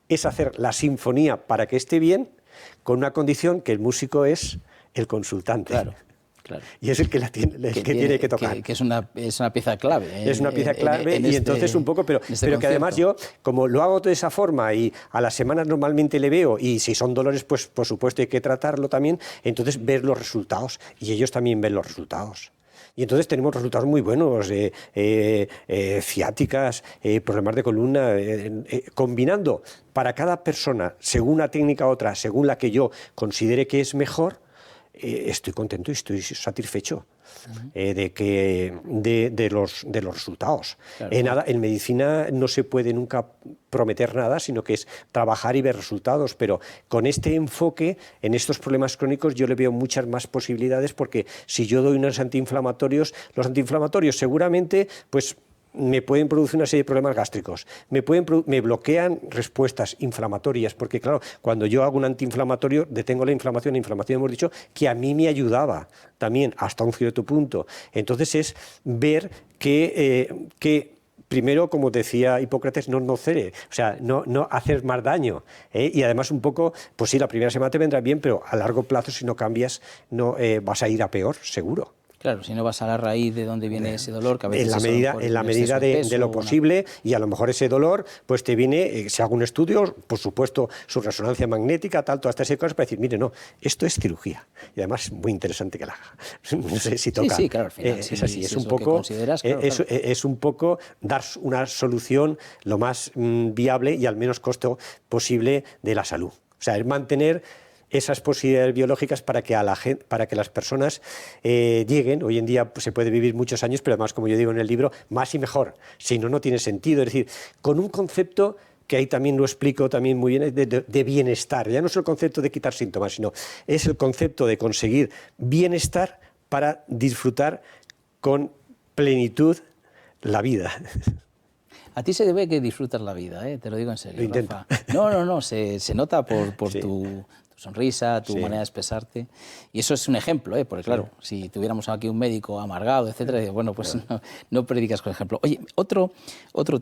es hacer la sinfonía para que esté bien, con una condición, que el músico es el consultante. Claro, claro. Y es el que tiene que tocar. Que es una pieza clave. Es una pieza clave y entonces un poco, pero que además yo, como lo hago de esa forma y a las semanas normalmente le veo, y si son dolores, pues por supuesto hay que tratarlo también, entonces ver los resultados, y ellos también ven los resultados. Y entonces tenemos resultados muy buenos, ciáticas, problemas de columna, combinando para cada persona, según una técnica u otra, según la que yo considere que es mejor, estoy contento y estoy satisfecho de los resultados. Claro. En medicina no se puede nunca prometer nada, sino que es trabajar y ver resultados, pero con este enfoque en estos problemas crónicos yo le veo muchas más posibilidades, porque si yo doy unos antiinflamatorios, los antiinflamatorios seguramente pues me pueden producir una serie de problemas gástricos, me bloquean respuestas inflamatorias, porque claro, cuando yo hago un antiinflamatorio detengo la inflamación hemos dicho que a mí me ayudaba también hasta un cierto punto. Entonces es ver que primero, como decía Hipócrates, no nocere, o sea, no hacer más daño, y además un poco, pues sí, la primera semana te vendrá bien, pero a largo plazo, si no cambias, no vas a ir a peor, seguro. Claro, si no vas a la raíz de dónde viene ese dolor, que a veces en la medida de lo posible, y a lo mejor ese dolor pues te viene, se haga un estudio, por supuesto su resonancia magnética, tal, todas estas cosas, para decir, mire, no, esto es cirugía, y además es muy interesante que la haga. No sé si toca. Sí, claro, al final, es así, es un poco, es un poco dar una solución lo más viable y al menos costo posible de la salud. O sea, es mantener esas posibilidades biológicas para que, para que las personas lleguen. Hoy en día pues, se puede vivir muchos años, pero además, como yo digo en el libro, más y mejor. Si no, no tiene sentido. Es decir, con un concepto que ahí también lo explico también muy bien, de bienestar. Ya no es el concepto de quitar síntomas, sino es el concepto de conseguir bienestar para disfrutar con plenitud la vida. A ti se debe que disfrutas la vida, ¿eh? Te lo digo en serio, Lo intento. Rafa. No, se nota por Sí. tu sonrisa, tu Sí. manera de expresarte. Y eso es un ejemplo, ¿eh? Porque claro, si tuviéramos aquí un médico amargado, etcétera, bueno, pues no predicas con ejemplo. Oye, otro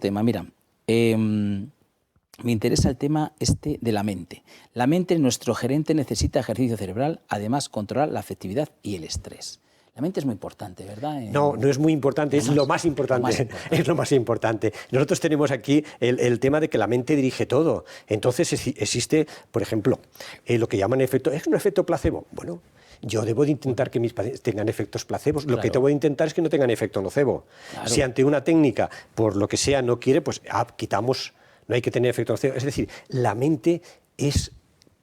tema, mira, me interesa el tema este de la mente. La mente, nuestro gerente, necesita ejercicio cerebral, además controlar la afectividad y el estrés. La mente es muy importante, ¿verdad? No, no es muy importante, es lo más importante. Es lo más importante. Nosotros tenemos aquí el tema de que la mente dirige todo. Entonces existe, por ejemplo, lo que llaman efecto... ¿Es un efecto placebo? Bueno, yo debo de intentar que mis pacientes tengan efectos placebos. Lo que debo de intentar es que no tengan efecto nocebo. Claro. Si ante una técnica, por lo que sea, no quiere, pues quitamos... No hay que tener efecto nocebo. Es decir, la mente es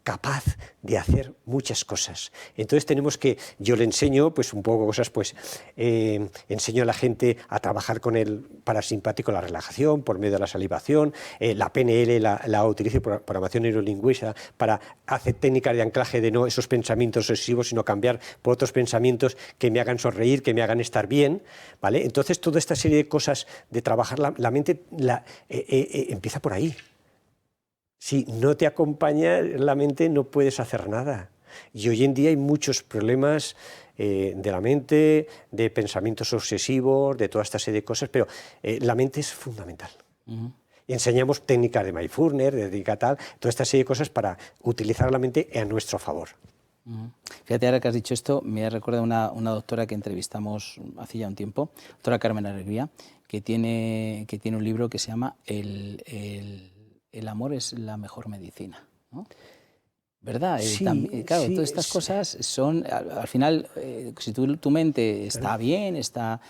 capaz de hacer muchas cosas. Entonces tenemos que, yo le enseño pues un poco cosas, pues enseño a la gente a trabajar con el parasimpático, la relajación, por medio de la salivación, la PNL la utilizo, programación neurolingüística, para hacer técnicas de anclaje de no esos pensamientos obsesivos, sino cambiar por otros pensamientos que me hagan sonreír, que me hagan estar bien, ¿vale? Entonces toda esta serie de cosas de trabajar la mente empieza por ahí. Si no te acompaña la mente, no puedes hacer nada. Y hoy en día hay muchos problemas de la mente, de pensamientos obsesivos, de toda esta serie de cosas, pero la mente es fundamental. Y enseñamos técnicas de mindfulness, de técnica tal, toda esta serie de cosas para utilizar la mente a nuestro favor. Fíjate, ahora que has dicho esto, me recuerda una doctora que entrevistamos hace ya un tiempo, doctora Carmen Alegría, que tiene un libro que se llama El amor es la mejor medicina, ¿no? ¿Verdad? Sí, claro, sí, todas estas cosas son, al final, si tu mente está bien, está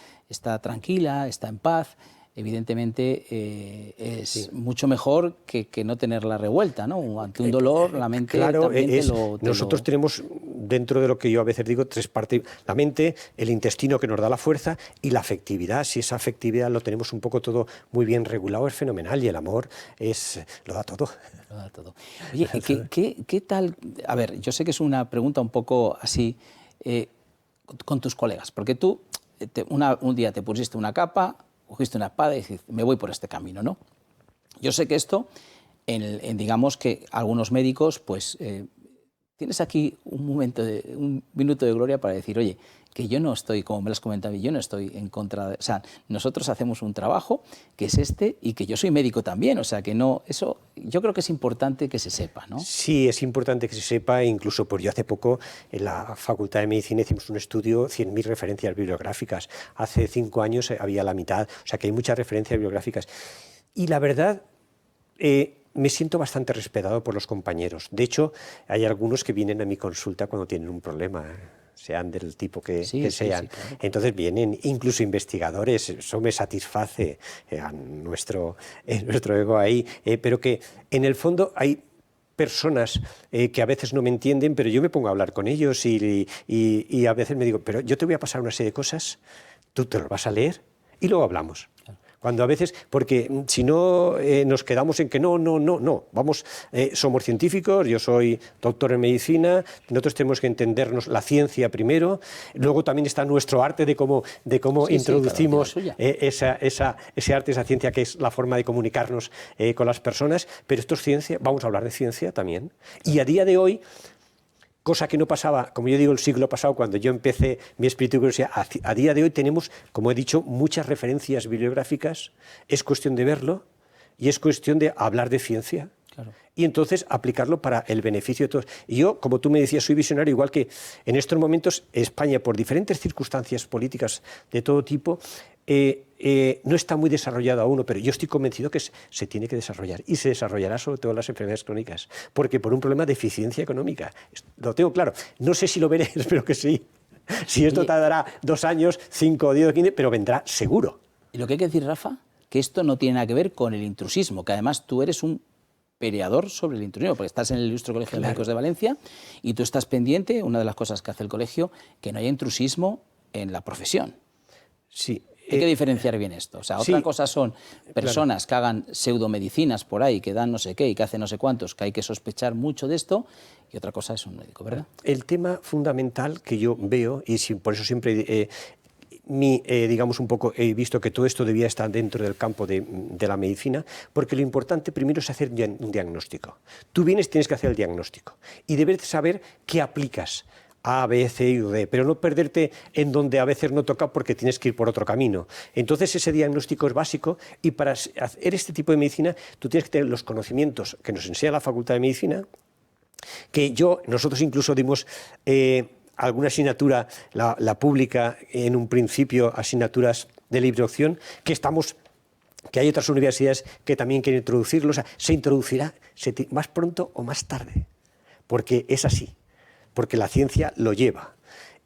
tranquila, está en paz, evidentemente es mucho mejor que no tenerla revuelta, ¿no? Ante un dolor, la mente también nosotros tenemos, dentro de lo que yo a veces digo, tres partes: la mente, el intestino que nos da la fuerza y la afectividad. Si esa afectividad lo tenemos un poco todo muy bien regulado, es fenomenal, y el amor lo da todo. Lo da todo. Oye, ¿qué tal? A ver, yo sé que es una pregunta un poco así con tus colegas, porque tú un día te pusiste una capa, cogiste una espada y dices, me voy por este camino, ¿no? Yo sé que esto, digamos que algunos médicos, pues tienes aquí un minuto de gloria para decir, oye, que yo no estoy, como me lo has comentado, yo no estoy en contra de... O sea, nosotros hacemos un trabajo que es este y que yo soy médico también, o sea, que no... Eso yo creo que es importante que se sepa, ¿no? Sí, es importante que se sepa, incluso pues yo hace poco en la Facultad de Medicina hicimos un estudio, 100.000 referencias bibliográficas. Hace 5 años había la mitad, o sea que hay muchas referencias bibliográficas. Y la verdad, me siento bastante respetado por los compañeros. De hecho, hay algunos que vienen a mi consulta cuando tienen un problema, sean del tipo que sean. Sí, claro. Entonces vienen incluso investigadores, eso me satisface a nuestro ego ahí, pero que en el fondo hay personas que a veces no me entienden, pero yo me pongo a hablar con ellos y a veces me digo, pero yo te voy a pasar una serie de cosas, tú te los vas a leer y luego hablamos. Cuando a veces, porque si no nos quedamos en que no, vamos, somos científicos, yo soy doctor en medicina, nosotros tenemos que entendernos la ciencia primero, luego también está nuestro arte de cómo introducimos ese arte, esa ciencia que es la forma de comunicarnos con las personas, pero esto es ciencia, vamos a hablar de ciencia también. Y a día de hoy, cosa que no pasaba, como yo digo, el siglo pasado, cuando yo empecé mi espíritu de curiosidad, a día de hoy tenemos, como he dicho, muchas referencias bibliográficas, es cuestión de verlo y es cuestión de hablar de ciencia. Claro. Y entonces aplicarlo para el beneficio de todos. Y yo, como tú me decías, soy visionario, igual que en estos momentos España, por diferentes circunstancias políticas de todo tipo, no está muy desarrollado aún, pero yo estoy convencido que se tiene que desarrollar, y se desarrollará sobre todo en las enfermedades crónicas, porque por un problema de eficiencia económica. Lo tengo claro. No sé si lo veré, espero que sí. Si esto tardará 2 años, 5, 10, 15, pero vendrá seguro. Y lo que hay que decir, Rafa, que esto no tiene nada que ver con el intrusismo, que además tú eres un peleador sobre el intrusismo, porque estás en el Ilustre Colegio de Médicos de Valencia y tú estás pendiente, una de las cosas que hace el colegio, que no haya intrusismo en la profesión. Sí. Hay que diferenciar bien esto. O sea, otra cosa son personas que hagan pseudomedicinas por ahí, que dan no sé qué y que hacen no sé cuántos, que hay que sospechar mucho de esto, y otra cosa es un médico, ¿verdad? El tema fundamental que yo veo, y por eso siempre digamos un poco, he visto que todo esto debía estar dentro del campo de la medicina, porque lo importante primero es hacer un diagnóstico. Tú vienes, tienes que hacer el diagnóstico y debes saber qué aplicas. A, B, C y D, pero no perderte en donde a veces no toca porque tienes que ir por otro camino. Entonces ese diagnóstico es básico y para hacer este tipo de medicina tú tienes que tener los conocimientos que nos enseña la Facultad de Medicina, que nosotros incluso dimos alguna asignatura, la pública, en un principio, asignaturas de libre opción, que hay otras universidades que también quieren introducirlo, o sea, se introducirá más pronto o más tarde, porque es así. Porque la ciencia lo lleva.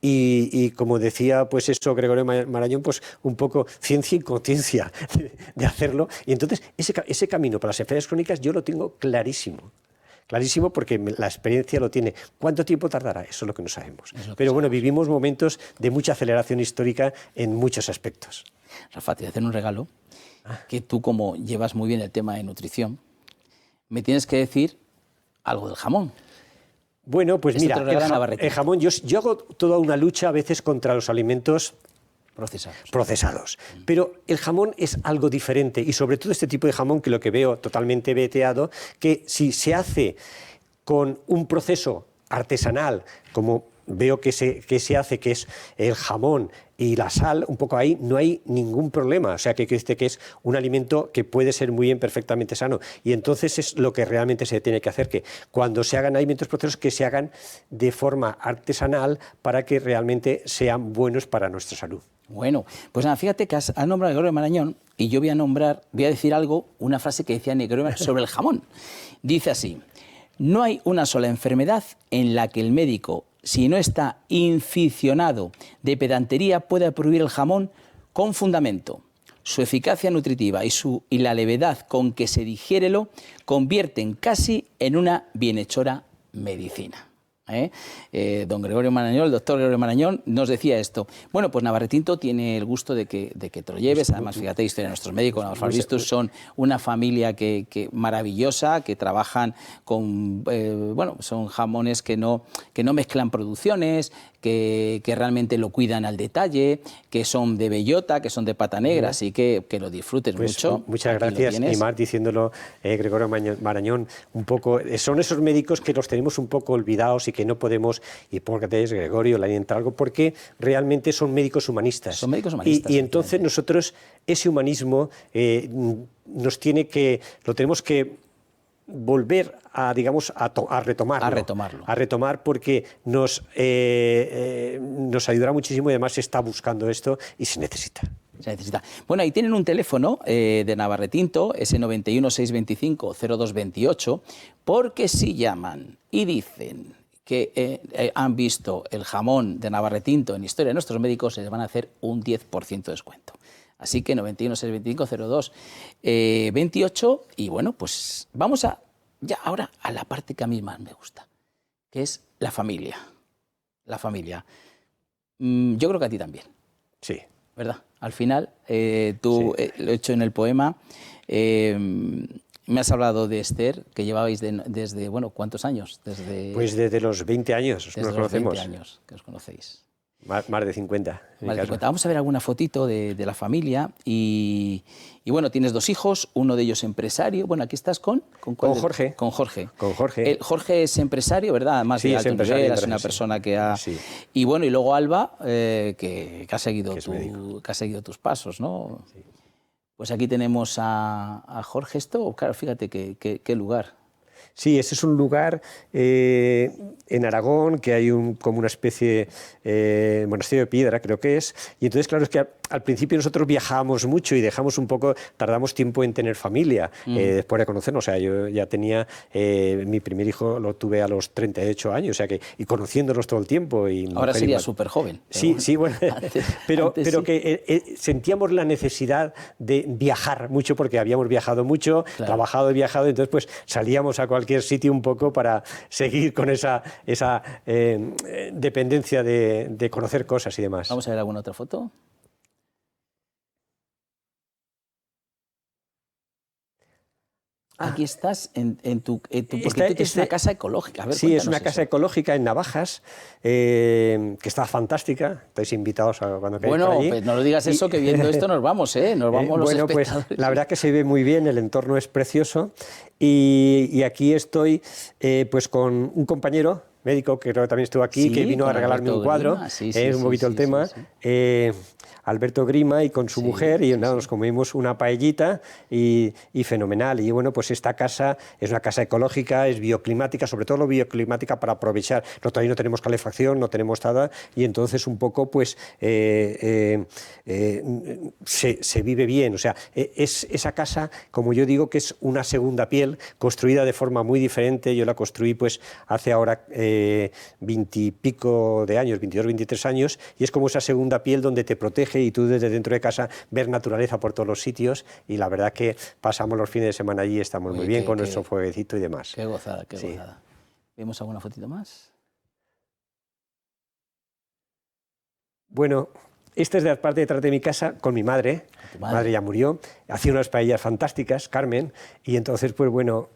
Y como decía pues eso Gregorio Marañón, pues un poco ciencia y conciencia de hacerlo. Y entonces ese camino para las enfermedades crónicas yo lo tengo clarísimo. Clarísimo porque la experiencia lo tiene. ¿Cuánto tiempo tardará? Eso es lo que no sabemos. Pero bueno, vivimos momentos de mucha aceleración histórica en muchos aspectos. Rafa, te voy a hacer un regalo, que tú, como llevas muy bien el tema de nutrición, me tienes que decir algo del jamón. Bueno, pues mira, el jamón, yo hago toda una lucha a veces contra los alimentos procesados. Pero el jamón es algo diferente y sobre todo este tipo de jamón, que lo que veo totalmente veteado, que si se hace con un proceso artesanal, como veo que se hace, que es el jamón y la sal, un poco ahí, no hay ningún problema. O sea, que es un alimento que puede ser muy bien, perfectamente sano. Y entonces es lo que realmente se tiene que hacer, que cuando se hagan alimentos procesados, que se hagan de forma artesanal para que realmente sean buenos para nuestra salud. Bueno, pues nada, fíjate que has nombrado a Gregorio Marañón y yo voy a decir una frase que decía Gregorio Marañón sobre el jamón. Dice así: no hay una sola enfermedad en la que el médico, si no está inficionado de pedantería, pueda prohibir el jamón con fundamento. Su eficacia nutritiva y la levedad con que se digiere lo convierten casi en una bienhechora medicina. Don Gregorio Marañón, el doctor Gregorio Marañón, nos decía esto. Bueno, pues Navarretinto tiene el gusto de que te lo lleves. Además, fíjate, historia de nuestros médicos, Navarretinto, son una familia maravillosa, que trabajan con, son jamones que no mezclan producciones, que realmente lo cuidan al detalle, que son de bellota, que son de pata negra, así que lo disfrutes mucho. Muchas gracias, y más diciéndolo, Gregorio Marañón, un poco, son esos médicos que los tenemos un poco olvidados y que no podemos, Hipócrates, Gregorio, Lanientralgo, porque realmente son médicos humanistas. Son médicos humanistas. Y entonces nosotros, ese humanismo lo tenemos que volver a retomar porque nos ayudará muchísimo, y además se está buscando esto y se necesita. Bueno, ahí tienen un teléfono de Navarretinto, ese 91 625 0228, porque si llaman y dicen que han visto el jamón de Navarretinto en Historia de Nuestros Médicos, se les van a hacer un 10% de descuento. Así que 91 625 0228, y bueno, pues vamos ahora a la parte que a mí más me gusta, que es la familia. La familia. Yo creo que a ti también. Sí. ¿Verdad? Al final, tú, sí, lo he hecho en el poema, me has hablado de Esther, que llevabais desde, ¿cuántos años? Pues desde los 20 años nos conocemos. 20 años que os conocéis. Más de 50. Vamos a ver alguna fotito de la familia y bueno, tienes 2 hijos, uno de ellos empresario. Bueno, aquí estás con Jorge. Con Jorge. Con Jorge. Jorge es empresario, ¿verdad? Además, sí, de alto nivel, es una persona que ha... Sí. Y bueno, y luego Alba, que ha seguido tus pasos, ¿no? Sí. Pues aquí tenemos a Jorge. Esto, claro, fíjate qué lugar. Sí, ese es un lugar en Aragón que hay como una especie monasterio de piedra, creo que es, y entonces claro, es que al principio nosotros viajábamos mucho y tardamos tiempo en tener familia, después de conocernos. O sea, yo ya tenía, mi primer hijo lo tuve a los 38 años, o sea que, y conociéndonos todo el tiempo. Y ahora sería súper joven. Sí, bueno, sí, bueno, pero sí. que sentíamos la necesidad de viajar mucho, porque habíamos viajado mucho, claro, trabajado y viajado, entonces pues salíamos a cualquier sitio un poco para seguir con esa dependencia de conocer cosas y demás. Vamos a ver alguna otra foto. Aquí estás porque tú tienes una casa ecológica. A ver, sí, es una casa ecológica en Navajas, que está fantástica. Estáis invitados a cuando queráis por allí. Pues no lo digas eso, que viendo esto nos vamos, ¿eh? Nos vamos los espectadores. Pues la verdad que se ve muy bien, el entorno es precioso. Y aquí estoy pues con un compañero médico que creo que también estuvo aquí, sí, que vino a regalarme un cuadro. Es un poquito el tema. Alberto Grima, y con su mujer, y nada, nos comimos una paellita y fenomenal. Y bueno, pues esta casa es una casa ecológica, es bioclimática, sobre todo bioclimática para aprovechar. Todavía no tenemos calefacción, no tenemos nada, y entonces un poco pues se vive bien. O sea, es esa casa, como yo digo, que es una segunda piel, construida de forma muy diferente. Yo la construí pues hace ahora 20 y pico de años, 22, 23 años, y es como esa segunda piel donde te protege y tú desde dentro de casa ves naturaleza por todos los sitios, y la verdad que pasamos los fines de semana allí, estamos muy bien con nuestro fueguecito y demás. Qué gozada, qué gozada. ¿Vemos alguna fotito más? Bueno, esta es de la parte de detrás de mi casa con mi madre. Mi madre ya murió, hacía unas paellas fantásticas, Carmen, y entonces pues bueno,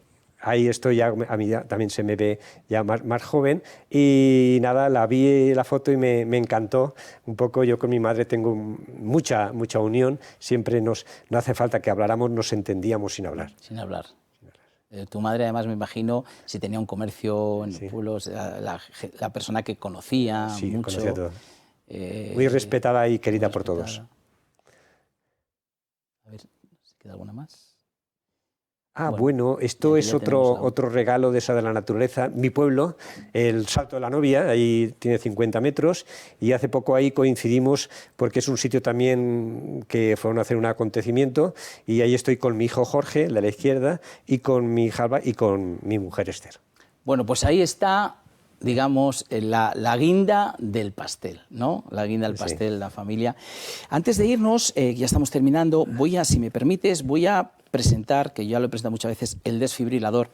ahí estoy ya, a mí también se me ve ya más joven, y nada, la vi la foto y me encantó. Un poco yo con mi madre tengo mucha unión, siempre no hace falta que habláramos, nos entendíamos sin hablar. Sin hablar. Tu madre, además, me imagino, si tenía un comercio en los pueblos, la persona que conocía mucho. Conocía todo. Muy respetada y querida por todos. A ver, ¿se queda alguna más? Bueno, esto es otro regalo de esa de la naturaleza. Mi pueblo, el Salto de la Novia, ahí tiene 50 metros, y hace poco ahí coincidimos porque es un sitio también que fueron a hacer un acontecimiento, y ahí estoy con mi hijo Jorge, el de la izquierda, y con mi hija Alba y con mi mujer Esther. Bueno, pues ahí está, digamos, la guinda del pastel, ¿no? La guinda del pastel, la familia. Antes de irnos, ya estamos terminando, si me permites, voy a presentar, que ya lo he presentado muchas veces, el desfibrilador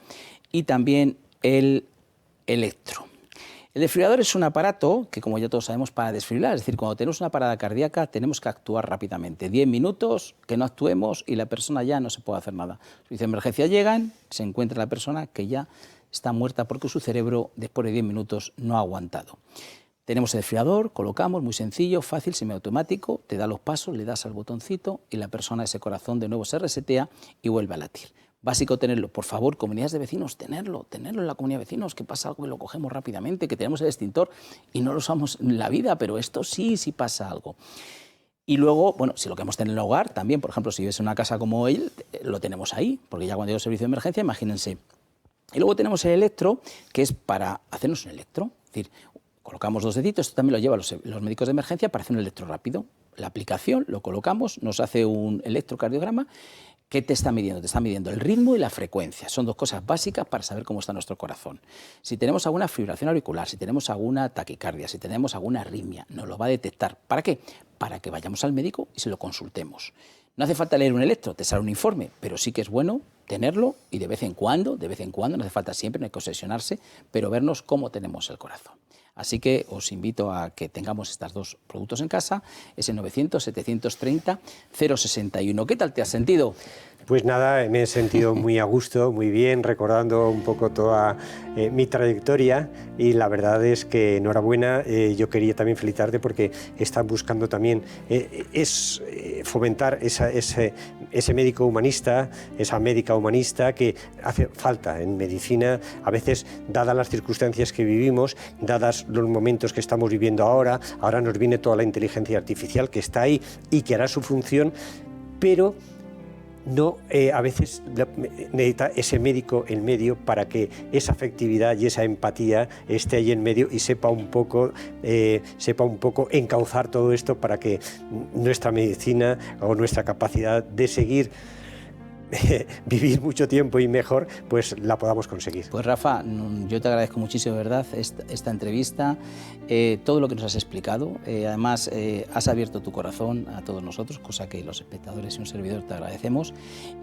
y también el electro. El desfibrilador es un aparato que, como ya todos sabemos, para desfibrilar, es decir, cuando tenemos una parada cardíaca tenemos que actuar rápidamente. 10 minutos que no actuemos y la persona ya no se puede hacer nada. Los servicios de emergencia llegan, se encuentra la persona que ya está muerta porque su cerebro, después de 10 minutos, no ha aguantado. Tenemos el desfibrilador, colocamos, muy sencillo, fácil, semiautomático, te da los pasos, le das al botoncito y la persona, ese corazón de nuevo se resetea y vuelve a latir. Básico tenerlo, por favor, comunidades de vecinos, tenerlo en la comunidad de vecinos, que pasa algo y lo cogemos rápidamente, que tenemos el extintor y no lo usamos en la vida, pero esto sí pasa algo. Y luego, bueno, si lo queremos tener en el hogar, también, por ejemplo, si vives en una casa como él, lo tenemos ahí, porque ya cuando llega el servicio de emergencia, imagínense. Y luego tenemos el electro, que es para hacernos un electro, es decir, colocamos 2 deditos, esto también lo llevan los médicos de emergencia para hacer un electro rápido. La aplicación, lo colocamos, nos hace un electrocardiograma. ¿Qué te está midiendo? Te está midiendo el ritmo y la frecuencia. Son 2 cosas básicas para saber cómo está nuestro corazón. Si tenemos alguna fibrilación auricular, si tenemos alguna taquicardia, si tenemos alguna arritmia, nos lo va a detectar. ¿Para qué? Para que vayamos al médico y se lo consultemos. No hace falta leer un electro, te sale un informe, pero sí que es bueno tenerlo y de vez en cuando, no hace falta siempre, no hay que obsesionarse, pero vernos cómo tenemos el corazón. Así que os invito a que tengamos estos 2 productos en casa, ese 900-730-061. ¿Qué tal te has sentido? Pues nada, me he sentido muy a gusto, muy bien, recordando un poco toda mi trayectoria, y la verdad es que enhorabuena. Yo quería también felicitarte porque estás buscando también fomentar ese médico humanista, esa médica humanista que hace falta en medicina, a veces, dadas las circunstancias que vivimos, dadas los momentos que estamos viviendo ahora nos viene toda la inteligencia artificial que está ahí y que hará su función, pero no a veces necesita ese médico en medio para que esa afectividad y esa empatía esté ahí en medio y sepa un poco encauzar todo esto para que nuestra medicina o nuestra capacidad de seguir vivir mucho tiempo y mejor, pues la podamos conseguir. Pues Rafa, yo te agradezco muchísimo, de verdad, esta entrevista, todo lo que nos has explicado. Además, has abierto tu corazón a todos nosotros, cosa que los espectadores y un servidor te agradecemos.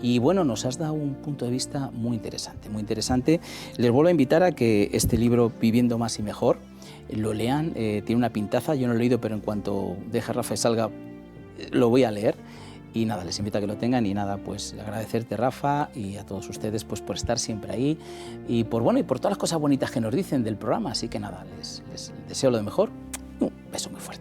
Y bueno, nos has dado un punto de vista muy interesante, muy interesante. Les vuelvo a invitar a que este libro, Viviendo Más y Mejor, lo lean. Tiene una pintaza, yo no lo he leído, pero en cuanto deje Rafa y salga, lo voy a leer. Y nada, les invito a que lo tengan y nada, pues agradecerte, Rafa, y a todos ustedes pues por estar siempre ahí y por todas las cosas bonitas que nos dicen del programa. Así que nada, les deseo lo de mejor. Un beso muy fuerte.